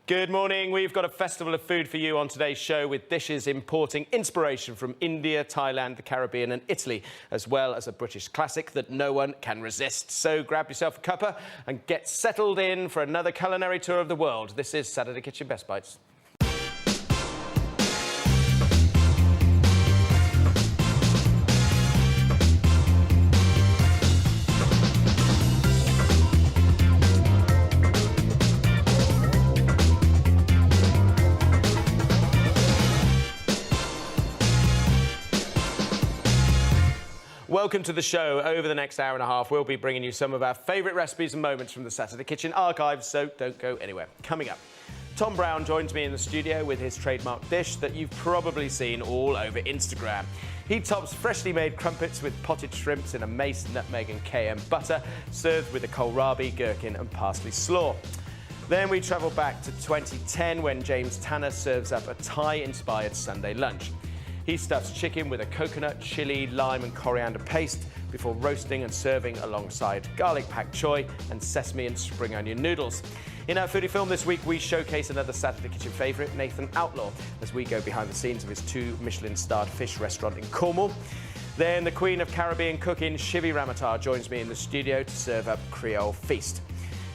Good morning. We've got a festival of food for you on today's show with dishes importing inspiration from India, Thailand, the Caribbean and Italy, as well as a British classic that no one can resist. So grab yourself a cuppa and get settled in for another culinary tour of the world. This is Saturday Kitchen Best Bites. Welcome to the show. Over the next hour and a half, we'll be bringing you some of our favourite recipes and moments from the Saturday Kitchen archives, so don't go anywhere. Coming up, Tom Brown joins me in the studio with his trademark dish that you've probably seen all over Instagram. He tops freshly made crumpets with potted shrimps in a mace, nutmeg and cayenne butter, served with a kohlrabi, gherkin and parsley slaw. Then we travel back to 2010 when James Tanner serves up a Thai-inspired Sunday lunch. He stuffs chicken with a coconut, chilli, lime and coriander paste before roasting and serving alongside garlic pak choy and sesame and spring onion noodles. In our foodie film this week, we showcase another Saturday Kitchen favourite, Nathan Outlaw, as we go behind the scenes of his 2 Michelin-starred fish restaurant in Cornwall. Then the Queen of Caribbean cooking, Shivi Ramatar, joins me in the studio to serve up Creole Feast.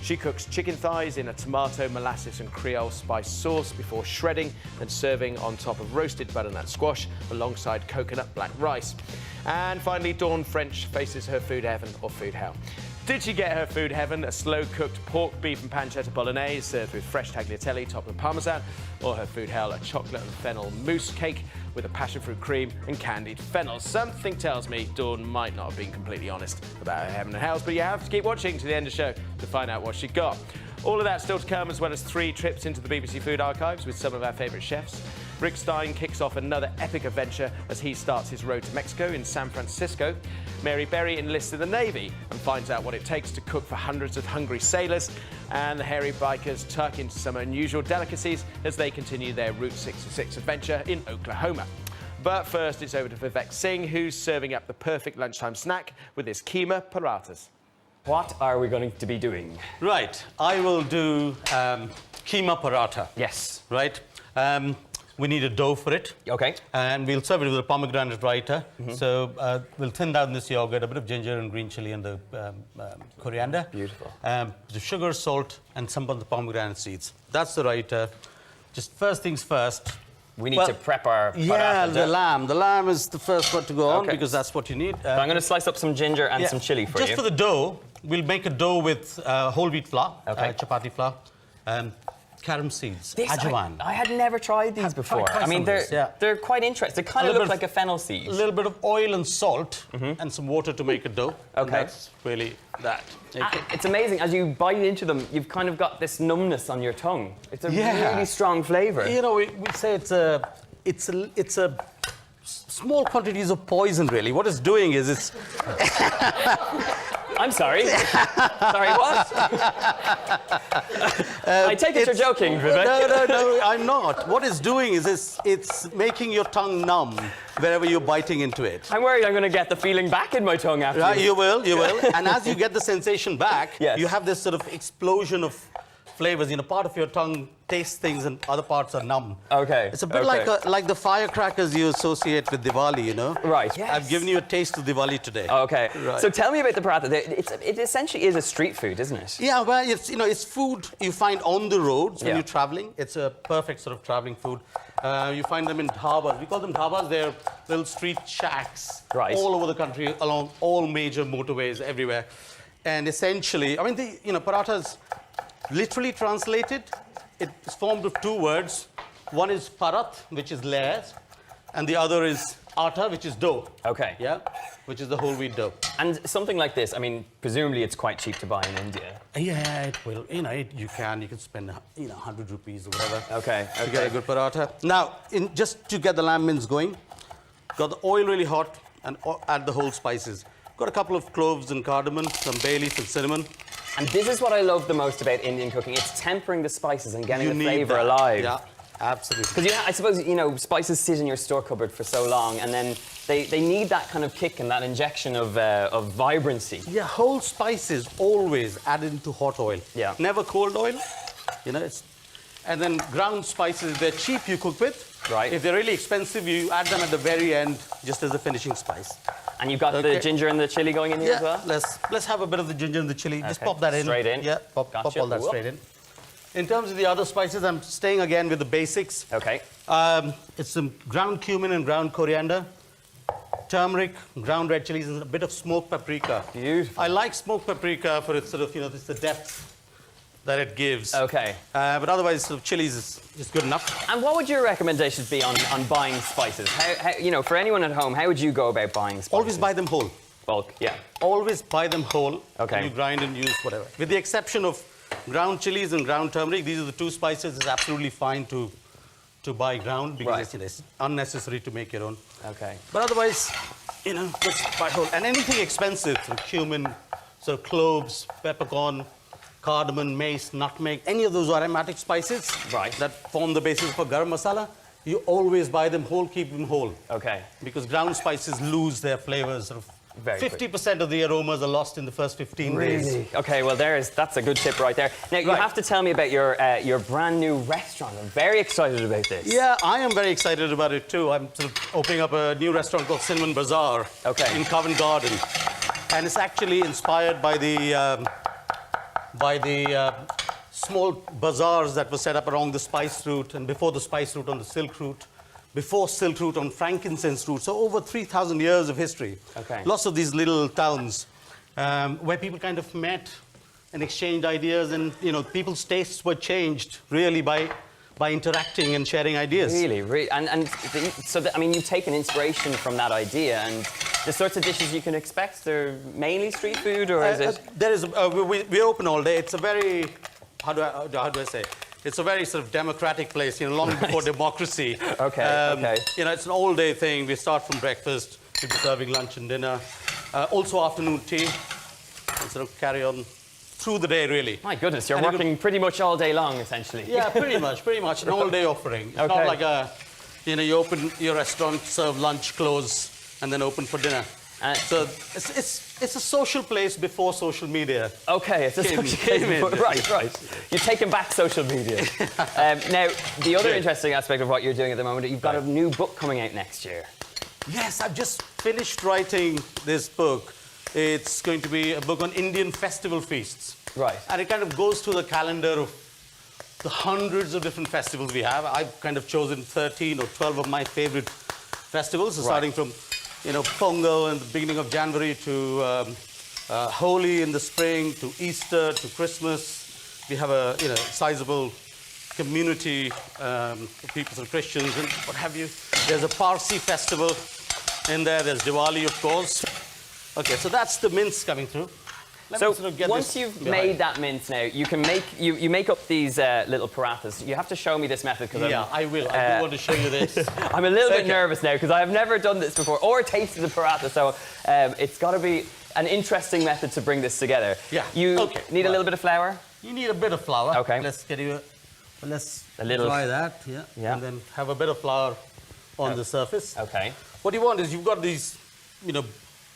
She cooks chicken thighs in a tomato, molasses and Creole spice sauce before shredding and serving on top of roasted butternut squash alongside coconut black rice. And finally, Dawn French faces her food heaven or food hell. Did she get her food heaven, a slow-cooked pork, beef and pancetta bolognese served with fresh tagliatelle topped with parmesan, or her food hell, a chocolate and fennel mousse cake with a passion fruit cream and candied fennel? Something tells me Dawn might not have been completely honest about her heaven and hells, but you have to keep watching to the end of the show to find out what she got. All of that still to come, as well as 3 trips into the BBC Food Archives with some of our favourite chefs. Rick Stein kicks off another epic adventure as he starts his road to Mexico in San Francisco. Mary Berry enlists in the Navy and finds out what it takes to cook for hundreds of hungry sailors. And the hairy bikers tuck into some unusual delicacies as they continue their Route 66 adventure in Oklahoma. But first, it's over to Vivek Singh, who's serving up the perfect lunchtime snack with his Keema Parathas. What are we going to be doing? Right, I will do Keema Paratha. Yes. Right? We need a dough for it. Okay. And we'll serve it with a pomegranate raita. So we'll thin down this yogurt, a bit of ginger and green chili and the coriander. Beautiful. The sugar, salt, and some of the pomegranate seeds. That's the raita. Just first things first. We need to prep our paratha. Yeah, the lamb. The lamb is the first one to go on because that's what you need. So I'm going to slice up some ginger and some chili for you. Just for the dough, we'll make a dough with whole wheat flour, chapati flour, carom seeds, ajwain. I had never tried these before. Try I mean, they're quite interesting. They kind of look like a fennel seed. A little bit of oil and salt and some water to make a dough. Okay. That's really that. It's amazing. As you bite into them, you've kind of got this numbness on your tongue. It's a really strong flavour. You know, we say it's a small quantities of poison, really. What it's doing is it's... I'm sorry. Sorry, what? I take it you're joking, Vivek. No, I'm not. What it's doing is it's making your tongue numb wherever you're biting into it. I'm worried I'm going to get the feeling back in my tongue after. You will. And as you get the sensation back, you have this sort of explosion of flavors. You know, part of your tongue tastes things and other parts are numb. Okay. It's a bit like the firecrackers you associate with Diwali, you know? Right. Yes. I've given you a taste of Diwali today. Okay. Right. So tell me about the paratha. It essentially is a street food, isn't it? Yeah, well, it's food you find on the roads when you're traveling. It's a perfect sort of traveling food. You find them in dhabas. We call them dhabas. They're little street shacks all over the country, along all major motorways, everywhere. And essentially, I mean, parathas, literally translated, it's formed of 2 words. One is parath, which is layers, and the other is atta, which is dough. Okay. Yeah, which is the whole wheat dough. And something like this, I mean, presumably it's quite cheap to buy in India. Yeah, it will. You know, you can spend 100 rupees or whatever. Okay. To get a good paratha. Now, just to get the lamb mince going, got the oil really hot and add the whole spices. Got a couple of cloves and cardamom, some bay leaf and cinnamon. And this is what I love the most about Indian cooking. It's tempering the spices and getting the flavour alive. Yeah, absolutely. Because I suppose, spices sit in your store cupboard for so long and then they need that kind of kick and that injection of vibrancy. Yeah, whole spices always added into hot oil. Yeah. Never cold oil. And then ground spices, they're cheap, you cook with. Right. If they're really expensive, you add them at the very end, just as a finishing spice. And you've got the ginger and the chili going in here as well? Let's have a bit of the ginger and the chili. Just pop that in. Straight in? Yeah, pop all that straight in. In terms of the other spices, I'm staying again with the basics. Okay. It's some ground cumin and ground coriander, turmeric, ground red chilies, and a bit of smoked paprika. Beautiful. I like smoked paprika for its sort of, it's the depth that it gives. Okay. But otherwise, sort of chilies is good enough. And what would your recommendations be on buying spices? How, for anyone at home, how would you go about buying spices? Always buy them whole. Bulk, yeah. Always buy them whole. Okay. And you grind and use whatever. With the exception of ground chilies and ground turmeric, these are the two spices. It's absolutely fine to buy ground because it's unnecessary to make your own. Okay. But otherwise, just buy whole. And anything expensive, so cumin, so cloves, peppercorn, cardamom, mace, nutmeg, any of those aromatic spices that form the basis for garam masala, you always buy them whole, keep them whole. Okay. Because ground spices lose their flavors. Sort of 50% of the aromas are lost in the first 15 days. Okay, well, that's a good tip right there. Now, you have to tell me about your brand new restaurant. I'm very excited about this. Yeah, I am very excited about it too. I'm sort of opening up a new restaurant called Cinnamon Bazaar in Covent Garden. And it's actually inspired by the small bazaars that were set up along the spice route, and before the spice route on the silk route, before silk route on frankincense route. So over 3,000 years of history. Okay. Lots of these little towns where people kind of met and exchanged ideas, and people's tastes were changed really by interacting and sharing ideas. Really, I mean, you've taken inspiration from that idea, and the sorts of dishes you can expect, they're mainly street food, or is it? There is. We open all day. It's a very, how do I say? It's a very sort of democratic place, long before democracy. Okay. It's an all-day thing. We start from breakfast, we'll be serving lunch and dinner, also afternoon tea, and sort of carry on through the day, really. My goodness, you're working pretty much all day long, essentially. Yeah, pretty much, an all-day offering. It's not like you open your restaurant, serve lunch, close, and then open for dinner. So it's a social place before social media. Okay, it's a social place. Right. You're taking back social media. Now, the other interesting aspect of what you're doing at the moment, you've got a new book coming out next year. Yes, I've just finished writing this book. It's going to be a book on Indian festival feasts. Right. And it kind of goes through the calendar of the hundreds of different festivals we have. I've kind of chosen 13 or 12 of my favorite festivals, starting from Pongal in the beginning of January to Holi in the spring, to Easter, to Christmas. We have a sizable community of people, some Christians and what have you. There's a Parsi festival in there. There's Diwali, of course. Okay, so that's the mince coming through. So once you've made that mince now, you can make you make up these little parathas. You have to show me this method because I will. I do want to show you this. I'm a little bit nervous now because I have never done this before or tasted a paratha. So it's got to be an interesting method to bring this together. Yeah. You need a little bit of flour. You need a bit of flour. Okay. Let's get you. Let's a little. try that. Yeah. And then have a bit of flour on the surface. Okay. What you want is you've got these,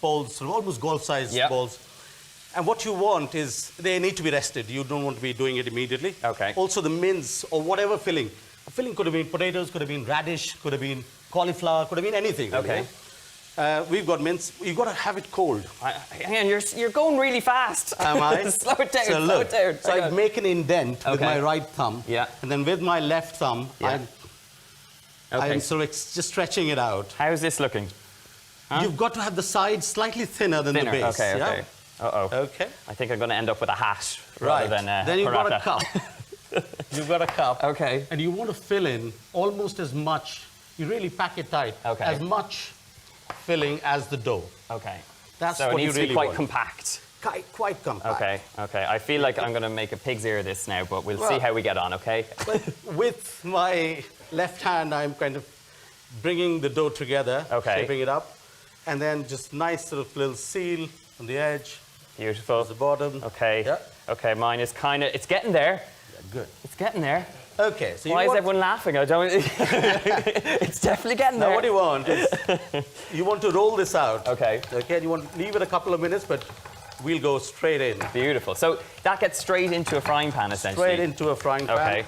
balls, sort of almost golf-sized balls. And what you want is they need to be rested. You don't want to be doing it immediately. Okay. Also the mince or whatever filling. A filling could have been potatoes, could have been radish, could have been cauliflower, could have been anything. Okay. We've got mince. You've got to have it cold. Hang on, you're going really fast. Am I? Slow it down, slow it down. So I make an indent with my right thumb. Yeah. And then with my left thumb, I'm sort of just stretching it out. How's this looking? Huh? You've got to have the sides slightly thinner than the base. Okay. Yeah? Uh-oh. Okay. I think I'm going to end up with a hat rather than then you've got a cup. You've got a cup. Okay. And you want to fill in almost as much, you really pack it tight, as much filling as the dough. Okay. That's so what it needs you really to be quite want. compact. Quite compact. Okay. I feel like I'm going to make a pig's ear of this now, but we'll see how we get on, okay? With my left hand, I'm kind of bringing the dough together, shaping it up, and then just nice sort of little seal on the edge. Beautiful. At the bottom. Okay. Yeah. Okay, mine is kind of, it's getting there. Yeah, good. It's getting there. Okay, so why is everyone laughing? I don't. It's definitely getting there. Now, what you want is you want to roll this out. Okay. Okay, you want to leave it a couple of minutes, but we'll go straight in. Beautiful. So that gets straight into a frying pan, essentially. Straight into a frying pan. Okay.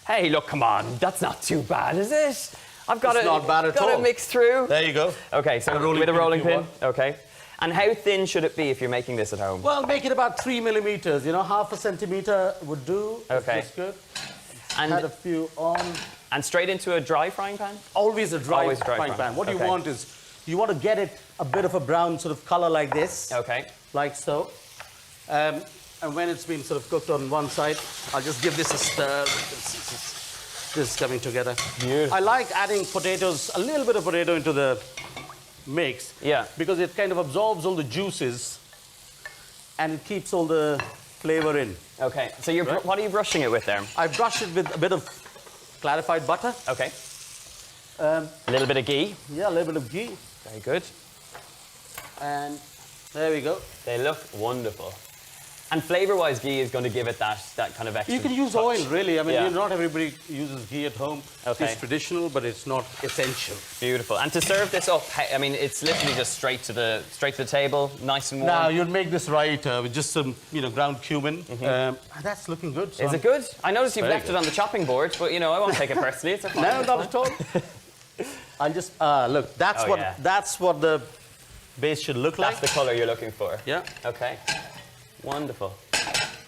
Hey, look, come on. That's not too bad, is it? I've got It's not bad at all. Got to mix through. There you go. Okay, so with a rolling pin. Okay. And how thin should it be if you're making this at home? Well, make it about 3 millimeters. You know, half a centimeter would do. Okay. That's good. And add a few on. And straight into a dry frying pan? Always a dry Always frying pan. What okay. you want is, you want to get it a bit of a brown sort of color like this. Okay. Like so. And when it's been sort of cooked on one side, I'll just give this a stir. This is coming together. Beautiful. I like adding potatoes, a little bit of potato into the mix. Yeah. Because it kind of absorbs all the juices and it keeps all the flavor in. Okay. So you're what are you brushing it with there? I brush it with a bit of clarified butter. Okay. A little bit of ghee. Yeah, a little bit of ghee. Very good. And there we go. They look wonderful. And flavour-wise, ghee is going to give it that kind of extra You can use touch. oil, really. I mean, Yeah. not everybody uses ghee at home. Okay. It's traditional, but it's not essential. Beautiful. And to serve this up, I mean, it's literally just straight to the table, nice and warm. Now, you'd make this right with just some, ground cumin. That's looking good. So Is it good? I noticed you've Very left good. it on the chopping board, but, I won't take it personally. It's a fine. No, not at all. I'll just, look, that's what the base should look like. That's the colour you're looking for. Yeah. Okay. Wonderful.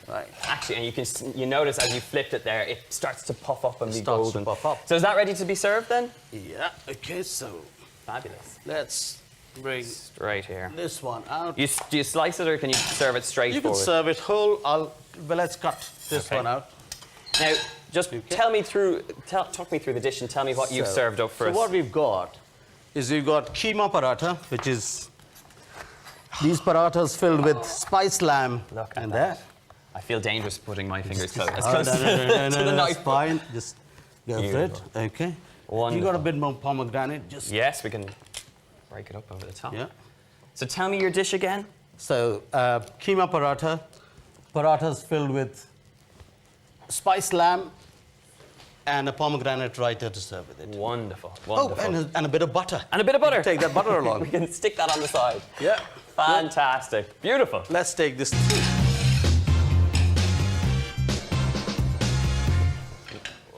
Right. Actually, and you notice as you flipped it there, it starts to puff up and be starts to golden. puff up. So is that ready to be served then? Yeah, okay, so Fabulous. let's bring Straight here. this one out. Do you slice it or can you serve it straight You can forward? serve it whole. Well, let's cut this one out. Now, just talk me through the dish and tell me what you've served up for us. So what we've got is we've got Keema Paratha, which is these parathas filled with spiced lamb. Look at and that. that. I feel dangerous putting my fingers close. As Oh, close no, to the that's knife. fine. Just go for it. Beautiful. Okay. Wonderful. You got a bit more pomegranate. Just Yes, we can break it up over the top. yeah. So tell me your dish again. So Keema Paratha, parathas filled with spiced lamb and a pomegranate right there to serve with it. Wonderful. Oh, Wonderful. and a bit of butter. And a bit of butter. Take that butter along. We can stick that on the side. Yeah. Fantastic. Beautiful. Let's take this through.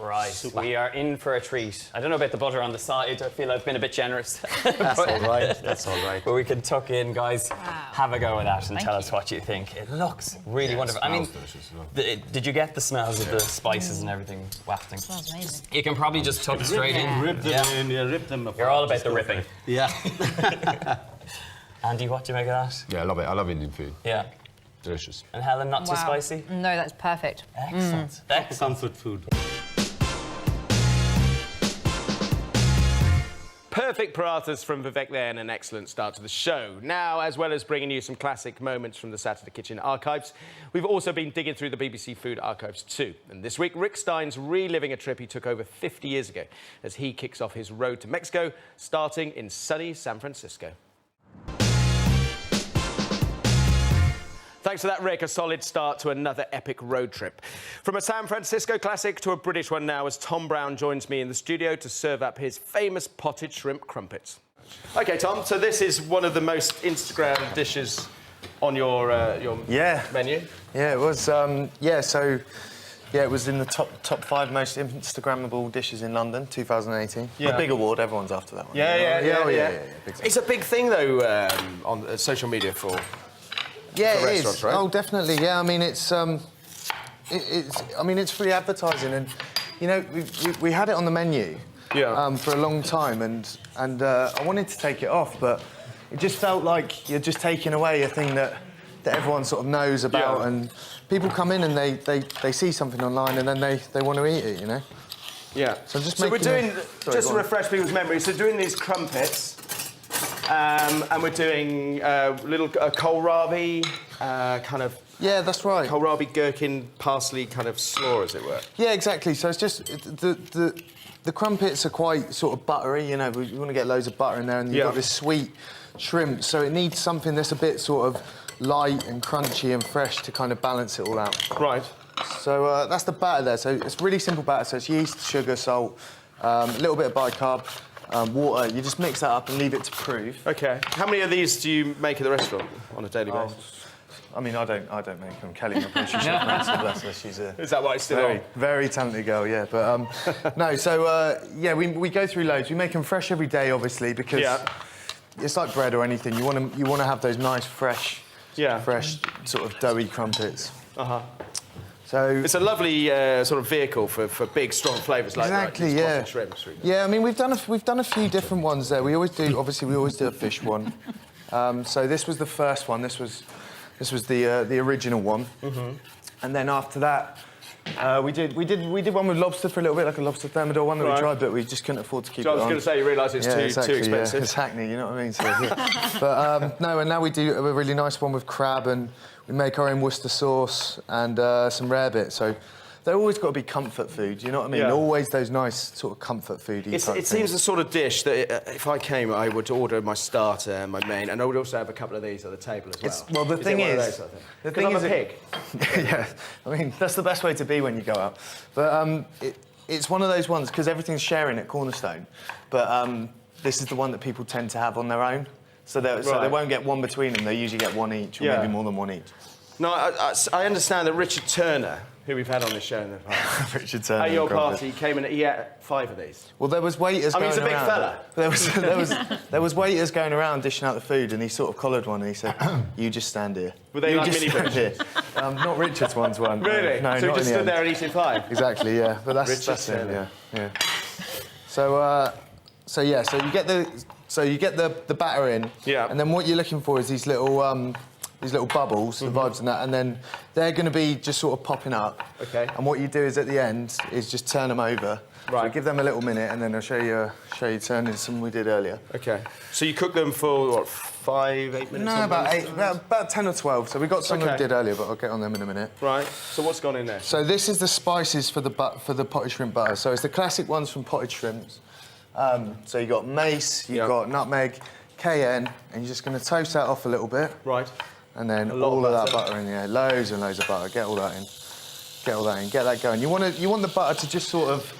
Right. Super. We are in for a treat. I don't know about the butter on the side. I feel I've been a bit generous. That's all right. That's all right. But we can tuck in, guys. Have a go with that and tell us what you think. It looks really wonderful. I mean, did you get the smells of the spices and everything wafting? Smells amazing. You can probably just tuck straight in. Rip them in. Yeah, rip them apart. You're all about Just the go ripping. for it. Yeah. Andy, what do you make of that? Yeah, I love it. I love Indian food. Yeah. Delicious. And Helen, not too spicy? No, that's perfect. Excellent. Excellent. Comfort food. Perfect parathas from Vivek there and an excellent start to the show. Now, as well as bringing you some classic moments from the Saturday Kitchen archives, we've also been digging through the BBC Food archives too. And this week, Rick Stein's reliving a trip he took over 50 years ago as he kicks off his road to Mexico, starting in sunny San Francisco. Thanks for that, Rick. A solid start to another epic road trip. From a San Francisco classic to a British one now, as Tom Brown joins me in the studio to serve up his famous potted shrimp crumpets. OK, Tom, so this is one of the most Instagram dishes on your menu. Yeah, it was. It was in the top 5 most Instagrammable dishes in London, 2018. Yeah. The big award, everyone's after that one. Yeah. Big time. It's a big thing, though, on social media for... Yeah, for it restaurants, is. right? Oh, definitely. Yeah, I mean, it's it's free advertising, and we had it on the menu for a long time, and I wanted to take it off, but it just felt like you're just taking away a thing that everyone sort of knows about, and people come in and they see something online and then they want to eat it, Yeah. So we're doing, just to refresh people's memories, so doing these crumpets, and we're doing little kohlrabi, kind of... Yeah, that's right. Kohlrabi, gherkin, parsley kind of slaw, as it were. Yeah, exactly. So it's just... The crumpets are quite sort of buttery, you want to get loads of butter in there, and you've got this sweet shrimp, so it needs something that's a bit sort of light and crunchy and fresh to kind of balance it all out. Right. So that's the batter there. So it's really simple batter. So it's yeast, sugar, salt, a little bit of bicarb, water. You just mix that up and leave it to proof. OK. How many of these do you make at the restaurant on a daily basis? I mean, I don't make them. Kelly, my pastry chef, makes them. Bless her. She's a Is that why it's still very, on? very talented girl, yeah. But no, so yeah, we go through loads. We make them fresh every day, obviously, because it's like bread or anything. You want to have those nice, fresh sort of doughy crumpets. So it's a lovely sort of vehicle for big, strong flavours like exactly, like shrimps. Really. Yeah, I mean, we've done a few different ones there. We always do. Obviously, we always do a fish one. So this was the first one. This was the original one. And then after that, we did one with lobster for a little bit, like a lobster thermidor one that we tried, but we just couldn't afford to keep it on. I was going to say, you realise it's too expensive. Yeah, it's Hackney, you know what I mean? So, But no, and now we do a really nice one with crab, and we make our own Worcester sauce and some rarebit. So they've always got to be comfort food, you know what I mean? Yeah. Always those nice sort of comfort foodie type It seems the sort of dish that if I came, I would order my starter and my main, and I would also have a couple of these at the table as well. Well, the thing is, I'm a pig. Yeah, I mean, that's the best way to be when you go out. But it's one of those ones, because everything's sharing at Cornerstone, but this is the one that people tend to have on their own. So they won't get one between them, they usually get one each, or maybe more than one each. No, I understand that Richard Turner, who we've had on the show in the past, Richard Turner, at your party, he came and he ate 5 of these. Well, there was waiters going around. I mean, he's a big fella. There was waiters going around dishing out the food, and he sort of collared one, and he said, "You just stand here." Were they you like just mini stand here. Not Richard's ones weren't. Really? No, so not he just in the stood there end. and eating 5? Exactly, yeah. But that's it, yeah. So you get the batter in, and then what you're looking for is these little bubbles, the vibes and that, and then they're going to be just sort of popping up. Okay. And what you do is at the end is just turn them over. Right. So give them a little minute, and then I'll show you turning some we did earlier. Okay. So you cook them for what, 5, 8 minutes? No, about 10 or 12. So we got some we did earlier, but I'll get on them in a minute. Right. So what's gone in there? So this is the spices for the potted shrimp butter. So it's the classic ones from potted shrimps. So you got mace, you've got nutmeg, cayenne, and you're just going to toast that off a little bit. Right. And then all of that butter in there, loads and loads of butter. Get all that in. Get that going. You want the butter to just sort of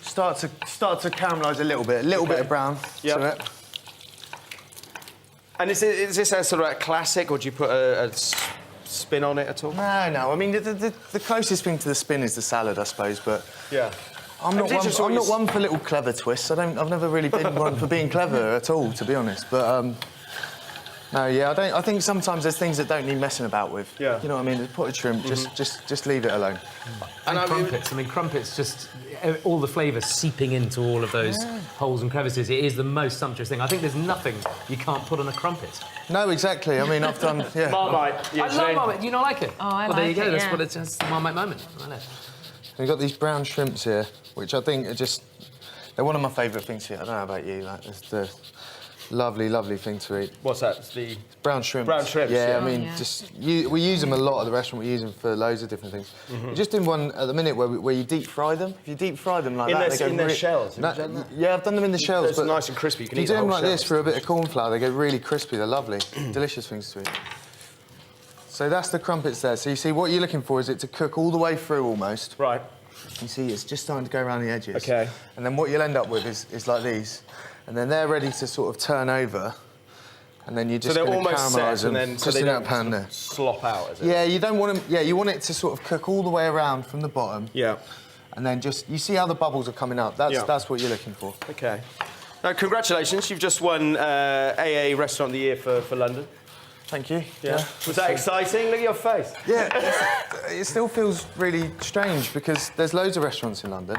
start to caramelise a little bit of brown. Yeah. And is this a sort of a classic, or do you put a spin on it at all? No. I mean, the closest thing to the spin is the salad, I suppose. But yeah. I'm not one for little clever twists. I've never really been one for being clever at all, to be honest. But no, yeah, I think sometimes there's things that don't need messing about with. Yeah. You know what I mean? The potted shrimp, just leave it alone. And crumpets. I mean, crumpets just all the flavours seeping into all of those holes and crevices. It is the most sumptuous thing. I think there's nothing you can't put on a crumpet. No, exactly. I mean, I've done. Yeah. Marmite. I love Marmite. Do you not like it? Oh, I like it. Well, there you go. Yeah. That's what it's just the Marmite moment. I know. We've got these brown shrimps here, which I think are they're one of my favourite things to eat. I don't know about you, like, it's the lovely, lovely thing to eat. What's that? It's the brown shrimps. Brown shrimps. Yeah, I mean, we use them a lot at the restaurant. We use them for loads of different things. We're just in one at the minute where you deep fry them. If you deep fry them like that, they go in their shells. Yeah, I've done them in the shells. It's nice and crispy. You can eat do them like shells. this for a bit of corn flour. They go really crispy. They're lovely, delicious things to eat. So that's the crumpets there. So you see, what you're looking for is it to cook all the way through almost. Right. You see, it's just starting to go around the edges. Okay. And then what you'll end up with is like these. And then they're ready to sort of turn over. And then you just caramelise them just in that pan there. Slop out, is it? Yeah, you don't want them. Yeah, you want it to sort of cook all the way around from the bottom. Yeah. And then you see how the bubbles are coming up. That's what you're looking for. Okay. Congratulations, you've just won AA Restaurant of the Year for London. Thank you. Yeah. Was that exciting? Look at your face. Yeah, it still feels really strange because there's loads of restaurants in London.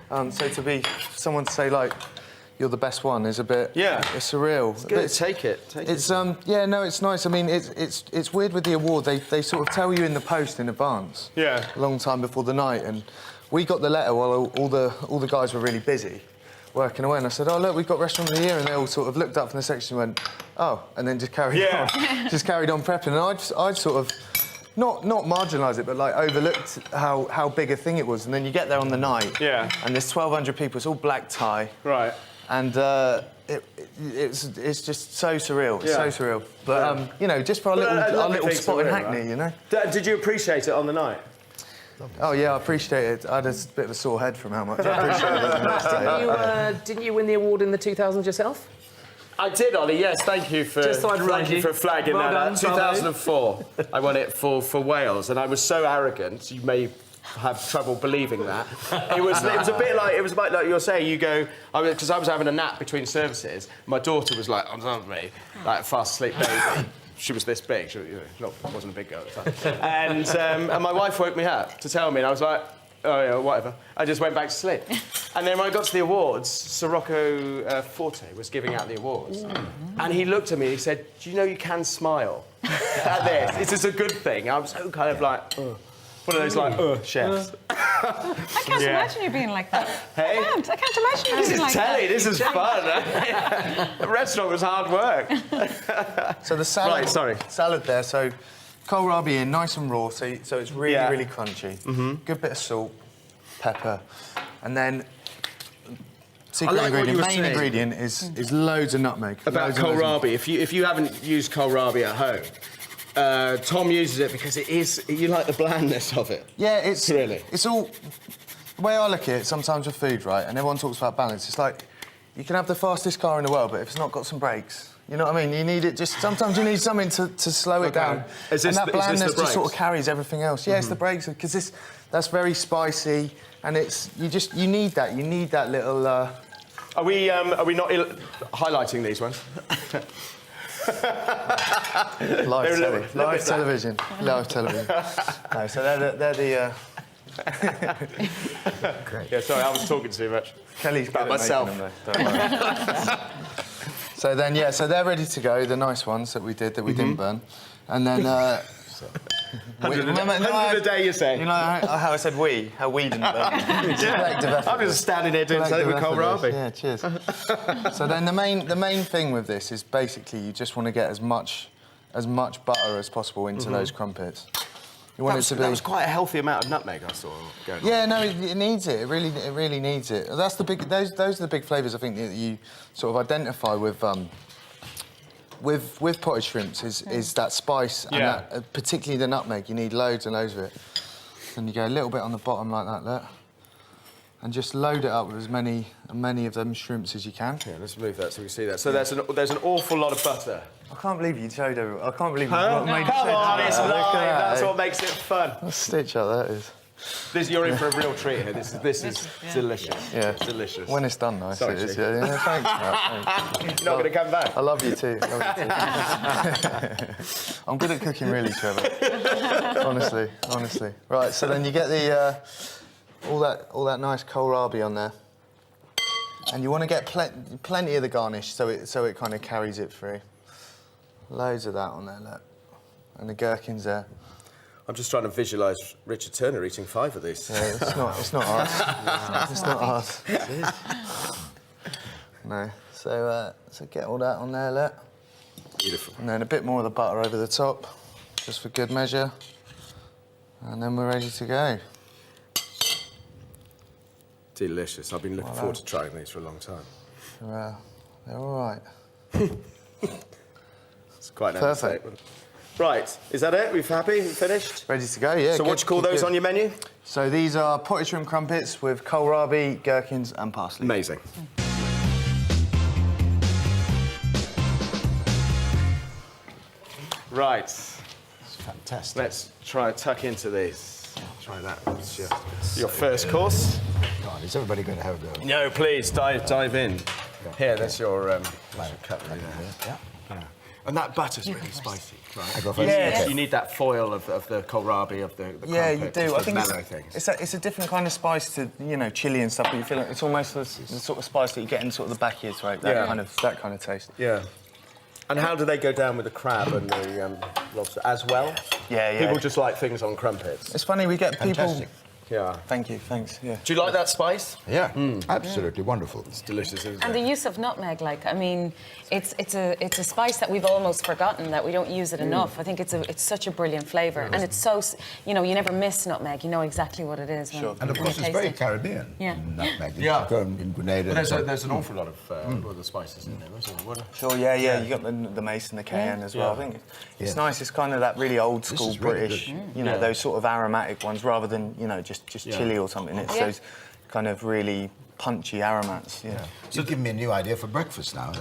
So to be someone to say like you're the best one is a bit it's surreal. It's good. Take it. It's it's nice. I mean it's weird with the award. They sort of tell you in the post in advance. Yeah. A long time before the night, and we got the letter while all the guys were really busy working away, and I said, "Oh look, we've got Restaurant of the Year," and they all sort of looked up from the section and went, "Oh," and then just carried on, just carried on prepping. And I'd sort of not marginalised it, but like overlooked how big a thing it was. And then you get there on the night, and there's 1,200 people. It's all black tie, right? And it's just so surreal. It's so surreal. But you know, just for our little spot in Hackney, right? You know. Did you appreciate it on the night? Oh yeah, I appreciate it. I had a bit of a sore head from how much I appreciated it the next day. Didn't you win the award in the 2000s yourself? I did, Ollie, yes. Thank you for, thank you for flagging Well that. done, 2004, I won it for Wales, and I was so arrogant, you may have trouble believing that. It was a bit like, like you're saying, you go, because I was having a nap between services, my daughter was like on top of me, like a fast asleep baby. She was this big, she wasn't a big girl at the time. And my wife woke me up to tell me, and I was like, oh yeah, whatever. I just went back to sleep. And then when I got to the awards, Sirocco Forte was giving out the awards. And he looked at me and he said, do you know you can smile at this? It's just a good thing. I was so kind of like, ugh. One of those like, chefs. I can't imagine you being like that. Hey? I can't imagine you being like that. This is fun. The restaurant was hard work. So the salad, Right, sorry. salad there. So kohlrabi in, nice and raw, so it's really, really crunchy. Good bit of salt, pepper, and then secret like what you ingredient, were main saying. ingredient is loads of nutmeg. About loads and loads of kohlrabi, if you haven't used kohlrabi at home, Tom uses it because it is, you like the blandness of it. Yeah, it's Really? It's all the way I look at it. Sometimes with food, right, and everyone talks about balance. It's like you can have the fastest car in the world, but if it's not got some brakes, you know what I mean? You need it. Just sometimes you need something to slow it down. Is this and that the blandness just sort of brakes? carries everything else. Yeah, it's the brakes because that's very spicy, and you need that. You need that little. Are we not highlighting these ones? Live television. No, so they're the. Great. Yeah, sorry, I was talking too much. Kelly's about good at myself. making them, though. Don't worry. So then, yeah, so they're ready to go. The nice ones that we didn't burn, and then. 100 a day, you're saying? You know how I said how we didn't burn. I'm just standing here doing something with kohlrabi. Yeah, cheers. So then the main thing with this is basically you just want to get as much butter as possible into those crumpets. You want it to be. That was quite a healthy amount of nutmeg I saw going on. Yeah, no, it needs it. It really needs it. That's the big. Those are the big flavours I think that you sort of identify with potted shrimps is that spice and that, particularly the nutmeg. You need loads and loads of it. And you go a little bit on the bottom like that, look. And just load it up with as many of them shrimps as you can. Yeah, let's move that so we see that. So there's an awful lot of butter. I can't believe you showed everyone. I can't believe you Come made it. on, it's live. That's what makes it fun. What a stitch up that is. You're in for a real treat here. This is delicious. Yeah. Delicious. When it's done, nice. Sorry, It is. Ching. Yeah, thanks. Thanks. You're not going to come back. I love you too. I'm good at cooking, really, Trevor. Honestly. Right, so then you get the all that nice kohlrabi on there, and you want to get plenty of the garnish, so it kind of carries it through. Loads of that on there, look, and the gherkins there. I'm just trying to visualise Richard Turner eating 5 of these. Yeah, it's not hard. It's not hard. No. So get all that on there, look. Beautiful. And then a bit more of the butter over the top, just for good measure. And then we're ready to go. Delicious. I've been looking forward to trying these for a long time. They're all right. It's quite an Perfect. understatement. Right, is that it? We've happy? We've finished? Ready to go, yeah. So what do you call those on your menu? So these are potted shrimp crumpets with kohlrabi, gherkins and parsley. Amazing. Right. It's fantastic. Let's try and tuck into these. Try that. It's your first course. God, is everybody going to have a go? No, please, dive in. Here, that's your cutlery there. Yeah. And that butter's really spicy. Right. I go first? Yeah. Okay. You need that foil of the kohlrabi, of the Yeah, you crumpet, do. just I the think mellow things. it's a different kind of spice to, you know, chili and stuff, but you feel like it's almost the sort of spice that you get in sort of the back of your throat, that kind of taste. Yeah. And how do they go down with the crab and the lobster as well? Yeah. People just like things on crumpets. It's funny, we get people... Fantastic. Yeah. Thank you, thanks, yeah. Do you like that spice? Yeah, absolutely wonderful. It's delicious, isn't And it? the use of nutmeg, like, I mean, it's a spice that we've almost forgotten, that we don't use it enough. I think it's such a brilliant flavour, and it's so, you know, you never miss nutmeg. You know exactly what it is. Sure. And of course, it's very Caribbean. Yeah. Nutmeg. Yeah. Grown in Grenada. But there's an awful lot of other spices in there, isn't there? Sure, yeah. You got the mace and the cayenne as well. I think it's nice. It's kind of that really old school is really British, good. you know, those sort of aromatic ones rather than, you know, just chili or something. It's those kind of really punchy aromats. Yeah. So give me a new idea for breakfast now.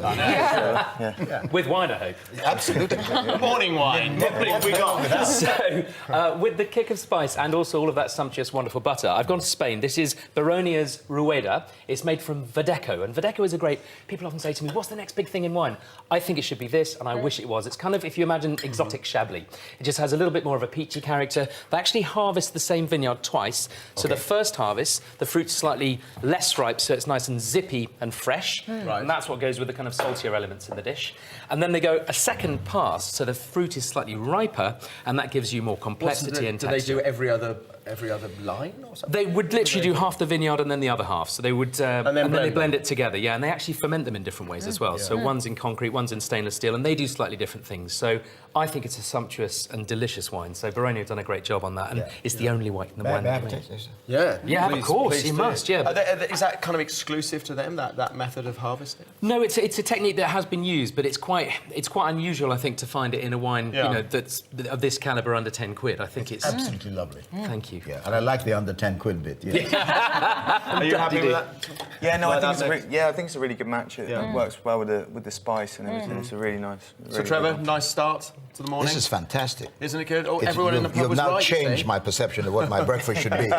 With wine, I hope. Absolutely. Morning wine. What have we got? So, with the kick of spice and also all of that sumptuous, wonderful butter, I've gone to Spain. This is Bologne's Rueda. It's made from Verdeco, and Verdeco is a great... People often say to me, what's the next big thing in wine? I think it should be this, and I wish it was. It's kind of, if you imagine exotic Chablis. It just has a little bit more of a peachy character. They actually harvest the same vineyard twice. So the first harvest, the fruit's slightly less ripe, so it's nice and zippy and fresh. Right. And that's what goes with the kind of saltier elements in the dish. And then they go a second pass, so the fruit is slightly riper, and that gives you more complexity and texture. Do they do every other line or something? They would literally do half the vineyard and then the other half. So they would, and then they blend it together. Yeah, and they actually ferment them in different ways as well. So one's in concrete, one's in stainless steel, and they do slightly different things. So I think it's a sumptuous and delicious wine. So Baroni have done a great job on that, and it's the only wine they make. Yeah, of course, you must. Yeah. Is that kind of exclusive to them? That method of harvesting? No, it's a technique that has been used, but it's quite unusual, I think, to find it in a wine you know that's of this calibre under 10 quid. I think it's absolutely lovely. Thank you. Yeah, and I like the under 10 quid bit. Yeah. Are you happy with that? Yeah, no, I think it's a really good match. It works well with the spice and everything. It's a really nice. So, Trevor, nice start to the morning. This is fantastic. Isn't it good? Everyone in the pub was right. You've now changed my perception of what my breakfast should be.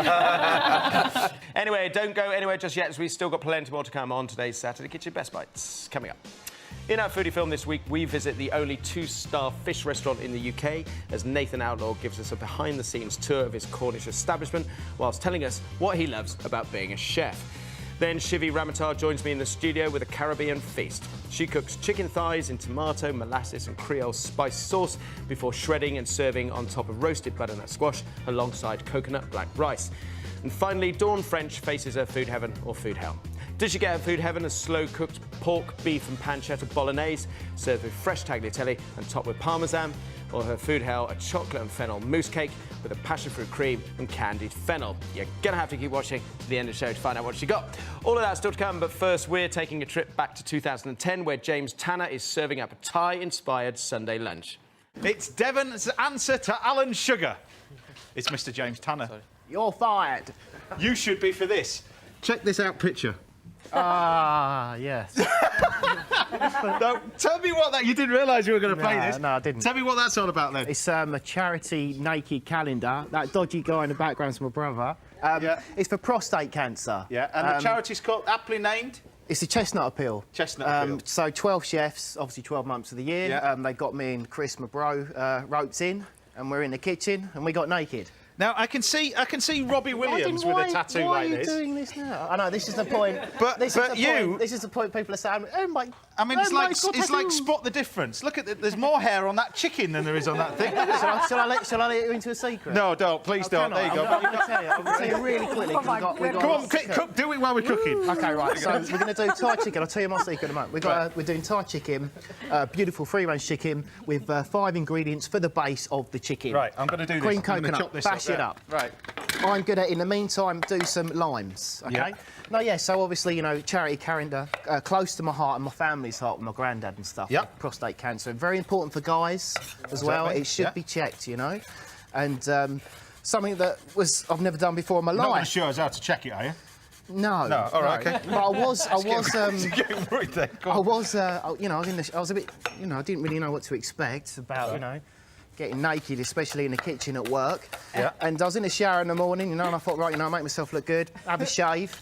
Anyway, don't go anywhere just yet, as we've still got plenty more to come on today's Saturday Kitchen Best Bites. Coming up. In our foodie film this week, we visit the only 2-star fish restaurant in the UK as Nathan Outlaw gives us a behind-the-scenes tour of his Cornish establishment whilst telling us what he loves about being a chef. Then Shivi Ramatar joins me in the studio with a Caribbean feast. She cooks chicken thighs in tomato, molasses and Creole spice sauce before shredding and serving on top of roasted butternut squash alongside coconut black rice. And finally, Dawn French faces her food heaven or food hell. Did she get her food heaven a slow-cooked pork, beef and pancetta bolognese served with fresh tagliatelle and topped with parmesan? Or her food hell a chocolate and fennel mousse cake with a passion fruit cream and candied fennel? You're gonna have to keep watching to the end of the show to find out what she got. All of that's still to come, but first we're taking a trip back to 2010 where James Tanner is serving up a Thai-inspired Sunday lunch. It's Devon's answer to Alan Sugar. It's Mr. James Tanner. Sorry. You're fired. You should be for this. Check this out picture. Ah, yes. No, tell me what that... You didn't realise you were going to play this. No, I didn't. Tell me what that's all about, then. It's a charity naked calendar. That dodgy guy in the background's my brother. It's for prostate cancer. Yeah, and the charity's called, aptly named? It's a Chestnut Appeal. Chestnut Appeal. So 12 chefs, obviously 12 months of the year. Yeah. They got me and Chris, my bro, ropes in, and we're in the kitchen, and we got naked. Now, I can see Robbie Williams with a tattoo like this. Why are you doing this now? I know, this is the point. This is the point people are saying, oh my... I mean, it's like spot the difference. Look at there's more hair on that chicken than there is on that thing. Shall I let you into a secret? No, don't. Please don't. There you go. I'm going to tell you really quickly. Come on, cook. Do it while we're cooking. OK, right. So we're going to do Thai chicken. I'll tell you my secret in a moment. We're doing Thai chicken, beautiful free-range chicken with 5 ingredients for the base of the chicken. Right, I'm going to do this. Cream coconut, bash it up. Right. I'm good at, in the meantime, do some limes, OK? Yeah. No, yeah, so obviously, you know, charity calendar, close to my heart and my family's heart with my granddad and stuff. Yep. Prostate cancer. Very important for guys as well. It should be checked, you know. And something that I've never done before in my life. Not going to show us how to check it, are you? No. No, all right, OK. But I was, you know, I was a bit, you know, I didn't really know what to expect about, you know, getting naked, especially in the kitchen at work. Yeah. And I was in the shower in the morning, you know, and I thought, right, you know, make myself look good, have a shave.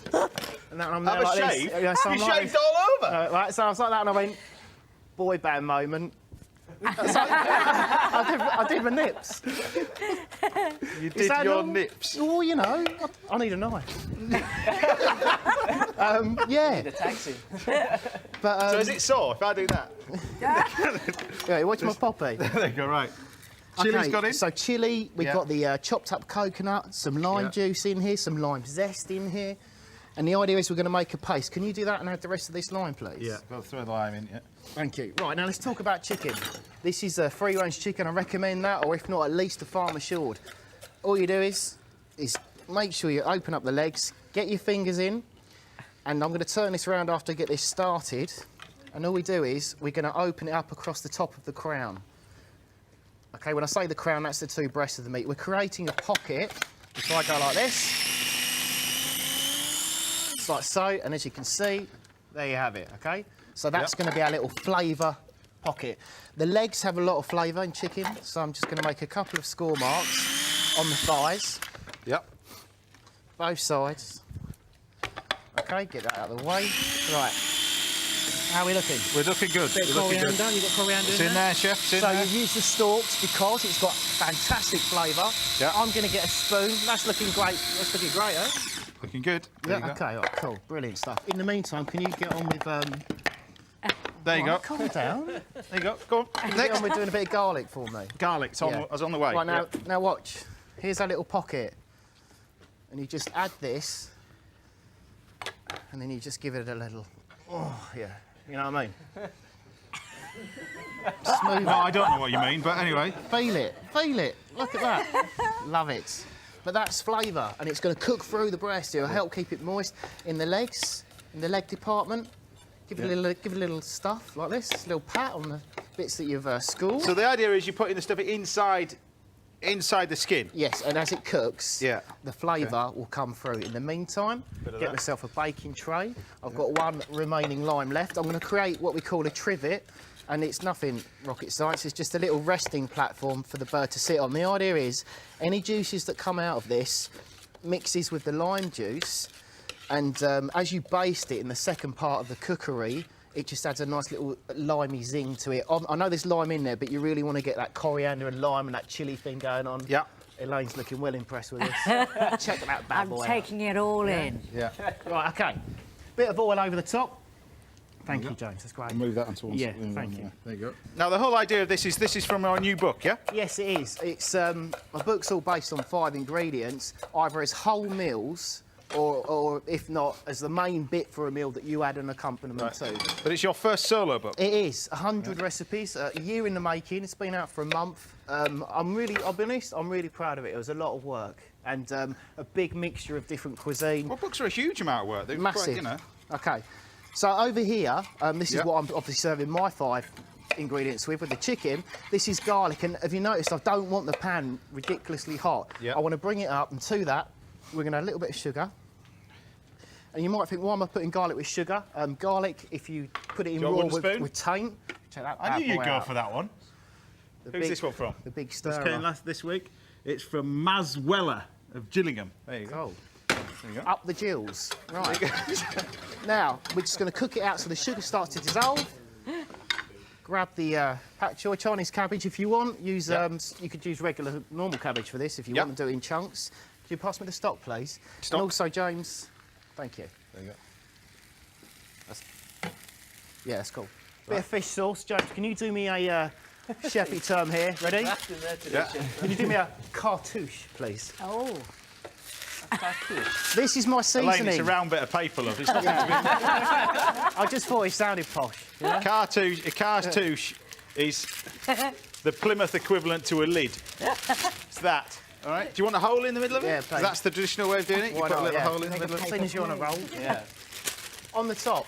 And then I'm there Have a like shave? This. You know, so you like shaved all over? Right, so I was like that, and I went, boy band moment. So I did my nips. You did your nips? Oh, you know, I need a knife. Yeah. Need a taxi. But, so is it sore if I do that? Yeah, watch my poppy. There you go, right. Chili's got in? So chilli, we've got the chopped up coconut, some lime juice in here, some lime zest in here. And the idea is we're going to make a paste. Can you do that and add the rest of this lime, please? Yeah, we'll throw the lime in, yeah. Thank you. Right, now let's talk about chicken. This is a free-range chicken. I recommend that, or if not, at least a farm assured. All you do is make sure you open up the legs, get your fingers in, and I'm going to turn this around after I get this started. And all we do is we're going to open it up across the top of the crown. OK, when I say the crown, that's the 2 breasts of the meat. We're creating a pocket. If I go like this, like so, and as you can see, there you have it, okay? So that's going to be our little flavour pocket. The legs have a lot of flavour in chicken, so I'm just going to make a couple of score marks on the thighs. Yep. Both sides. Okay, get that out of the way. Right. How are we looking? We're looking good. Bit of coriander. You've got coriander It's in there, chef. It's in so there. you've used the stalks because it's got fantastic flavour. Yeah. I'm going to get a spoon. That's looking great. That's looking great, eh? Looking good. There you go. Okay, all right, cool. Brilliant stuff. In the meantime, can you get on with... There you go. Calm down. There you go. Go on. Can you get Next. on with doing a bit of garlic for me? Garlic. It's on, Yeah. I was on the way. Right, now, Yeah. now watch. Here's our little pocket. And you just add this. And then you just give it a little... Oh, yeah. You know what I mean? Smooth. No, I don't know what you mean, but anyway. Feel it. Feel it. Look at that. Love it. But that's flavour, and it's going to cook through the breast. It'll help keep it moist in the legs, in the leg department. Give it a little stuff like this, a little pat on the bits that you've schooled. So the idea is you're putting the stuff inside the skin. Yes, and as it cooks, Yeah. the flavour will come through. In the meantime, get myself a baking tray. I've got one remaining lime left. I'm going to create what we call a trivet, and it's nothing rocket science. It's just a little resting platform for the bird to sit on. The idea is any juices that come out of this mixes with the lime juice, and as you baste it in the second part of the cookery, it just adds a nice little limey zing to it. I know there's lime in there, but you really want to get that coriander and lime and that chilli thing going on. Yeah. Elaine's looking well impressed with this. Check that bad boy I'm taking it all in. Yeah. Right, OK. Bit of oil over the top. Thank you, James. That's great. Move that onto one Yeah, side. thank you. There you go. Now, the whole idea of this is from our new book, yeah? Yes, it is. It's my book's all based on 5 ingredients, either as whole meals or if not, as the main bit for a meal that you add an accompaniment to. But it's your first solo book. It is 100 recipes, a year in the making. It's been out for a month. I'll be honest, I'm really proud of it. It was a lot of work and a big mixture of different cuisine. Well, books are a huge amount of work. They're Massive. Quite, you know. Okay, so over here, this is what I'm obviously serving my 5 ingredients with the chicken. This is garlic, and have you noticed I don't want the pan ridiculously hot. Yeah. I want to bring it up, and to that, we're going to add a little bit of sugar. And you might think, why am I putting garlic with sugar? Garlic, if you put it in raw with taint, check that I knew you'd go out. for that one. Who's this one from? The big This stirrer. came this week. It's from Maz Weller of Gillingham. There you go. Oh. There you go. Up the Jills. Right. Now, we're just going to cook it out so the sugar starts to dissolve. Grab the pak choy Chinese cabbage if you want. Use you could use regular, normal cabbage for this if you want to do it in chunks. Could you pass me the stock, please? Stock. And also, James, thank you. There you go. Yeah, that's cool. Bit of fish sauce. James, can you do me a chefy term here? Ready? Yeah. Can you do me a cartouche, please? Oh. This is my Elaine, seasoning. it's a round bit of paper, love. It's not I just thought it sounded posh. Yeah? Cartouche is the Plymouth equivalent to a lid. It's that. All right. Do you want a hole in the middle of it? Yeah, 'Cause please. that's the traditional way of doing it. You Why put a not, little yeah. hole in the middle of As it. soon as you're on a roll. Yeah. On the top.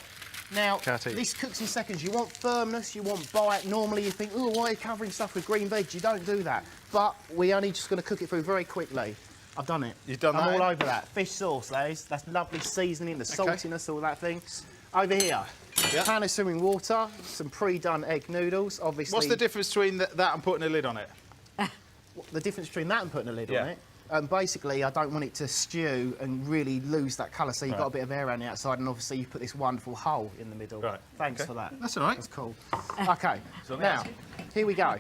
Now, Cartouche. this cooks in seconds. You want firmness, you want bite. Normally you think, oh, why are you covering stuff with green veg? You don't do that. But we're only just going to cook it through very quickly. I've done it. You've done I'm that, all eh? over that. Fish sauce, that is. That's lovely seasoning, the saltiness, all that thing. Over here, pan of swimming water, some pre-done egg noodles, obviously. What's the difference between that and putting a lid on it? The difference between that and putting a lid Yeah. on it? Basically, I don't want it to stew and really lose that colour, so you've got a bit of air around the outside, and obviously you put this wonderful hole in the middle. Right. Thanks for that. That's all right. That's cool. OK, now, here we go.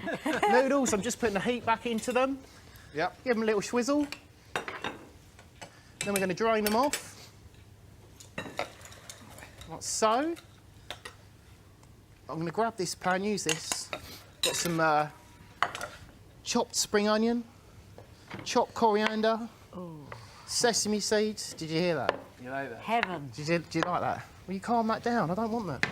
Noodles, I'm just putting the heat back into them. Yep. Give them a little swizzle. Then we're going to drain them off. Like so. I'm going to grab this pan, use this. Got some chopped spring onion, chopped coriander, sesame seeds. Did you hear that? You like that? Heaven. Do you like that? Will you calm that down? I don't want that.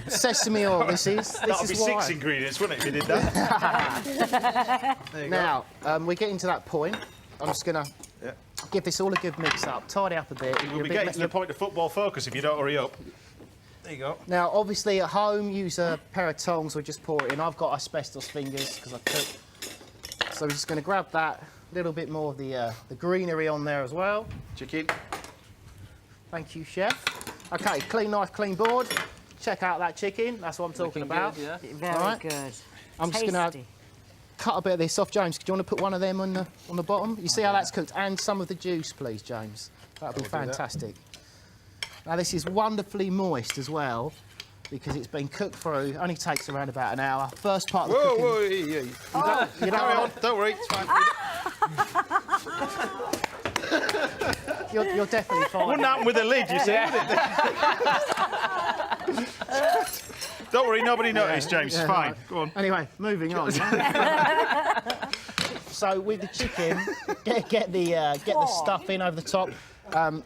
Sesame oil, this is. That'll be why. 6 ingredients, wouldn't it, if you did that? There you Now, we're getting to that point. I'm just going to give this all a good mix up, tidy up a bit. We'll be getting to the point of football focus if you don't hurry up. There you go. Now, obviously, at home, use a pair of tongs or just pour it in. I've got asbestos fingers because I cook. So we're just going to grab that, a little bit more of the greenery on there as well. Chicken. Thank you, chef. OK, clean knife, clean board. Check out that chicken. That's what I'm talking about. Good, yeah. Very good. I'm just going to cut a bit of this off. James, do you want to put one of them on the bottom? You see how that's cooked? And some of the juice, please, James. That'll be fantastic. Now, this is wonderfully moist as well, because it's been cooked through. Only takes around about an hour. First part of the cooking... Whoa, yeah. You Carry on, don't worry, it's fine. You're definitely fine. Wouldn't happen with a lid, you see, would it? Don't worry, nobody noticed, James. It's fine. Go on. Anyway, moving on. So with the chicken, get the stuffing over the top. On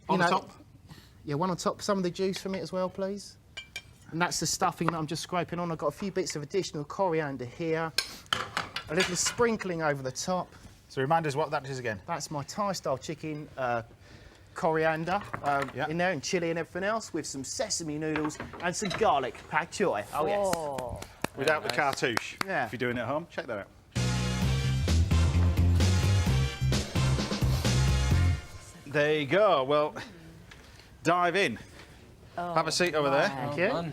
the top? Yeah, one on top. Some of the juice from it as well, please. And that's the stuffing that I'm just scraping on. I've got a few bits of additional coriander here. A little sprinkling over the top. So remind us what that is again. That's my Thai-style chicken coriander in there, and chilli and everything else, with some sesame noodles and some garlic pak choy. Oh, yes. Without the cartouche. Yeah. If you're doing it at home, check that out. There you go. Well, dive in. Have a seat over there. Thank you.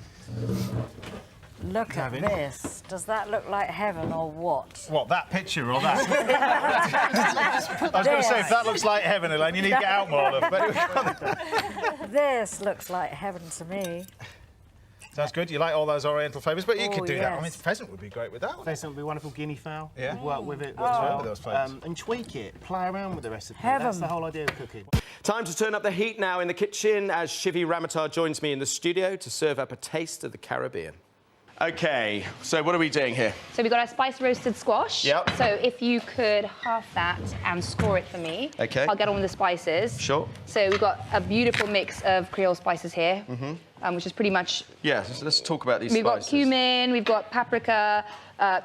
Look at this. Does that look like heaven or what? What, that picture or that? I was going to say, if that looks like heaven, Elaine, you need to get out more, love. But This looks like heaven to me. sounds good. You like all those oriental flavours, but you could do that. I mean, yes. pheasant would be great with that one. Pheasant would be wonderful. Guinea fowl. Yeah. Work with it. What's wrong with those flavours? And tweak it. Play around with the recipe. Heaven. That's the whole idea of cooking. Time to turn up the heat now in the kitchen as Shivi Ramatar joins me in the studio to serve up a taste of the Caribbean. OK, so what are we doing here? So we've got our spice roasted squash. Yep. So if you could half that and score it for me. OK. I'll get on with the spices. Sure. So we've got a beautiful mix of Creole spices here, which is pretty much... Yeah, so let's talk about these We've spices. got cumin, we've got paprika,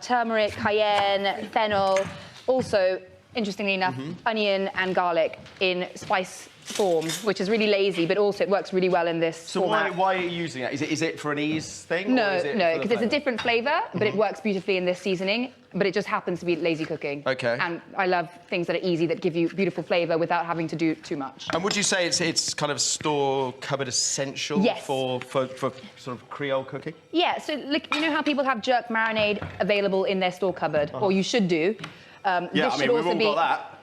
turmeric, cayenne, fennel. Also, interestingly enough, onion and garlic in spice form, which is really lazy, but also it works really well in this So format. why are you using that? Is it for an ease thing? No, or is it no, for the because it's a flavour? different flavour, but it works beautifully in this seasoning, but it just happens to be lazy cooking. OK. And I love things that are easy, that give you beautiful flavour without having to do too much. And would you say it's kind of store cupboard essential Yes. for sort of Creole cooking? Yeah, so like, you know how people have jerk marinade available in their store cupboard, or you should do. Yeah, this I should mean, we've also all be, got that.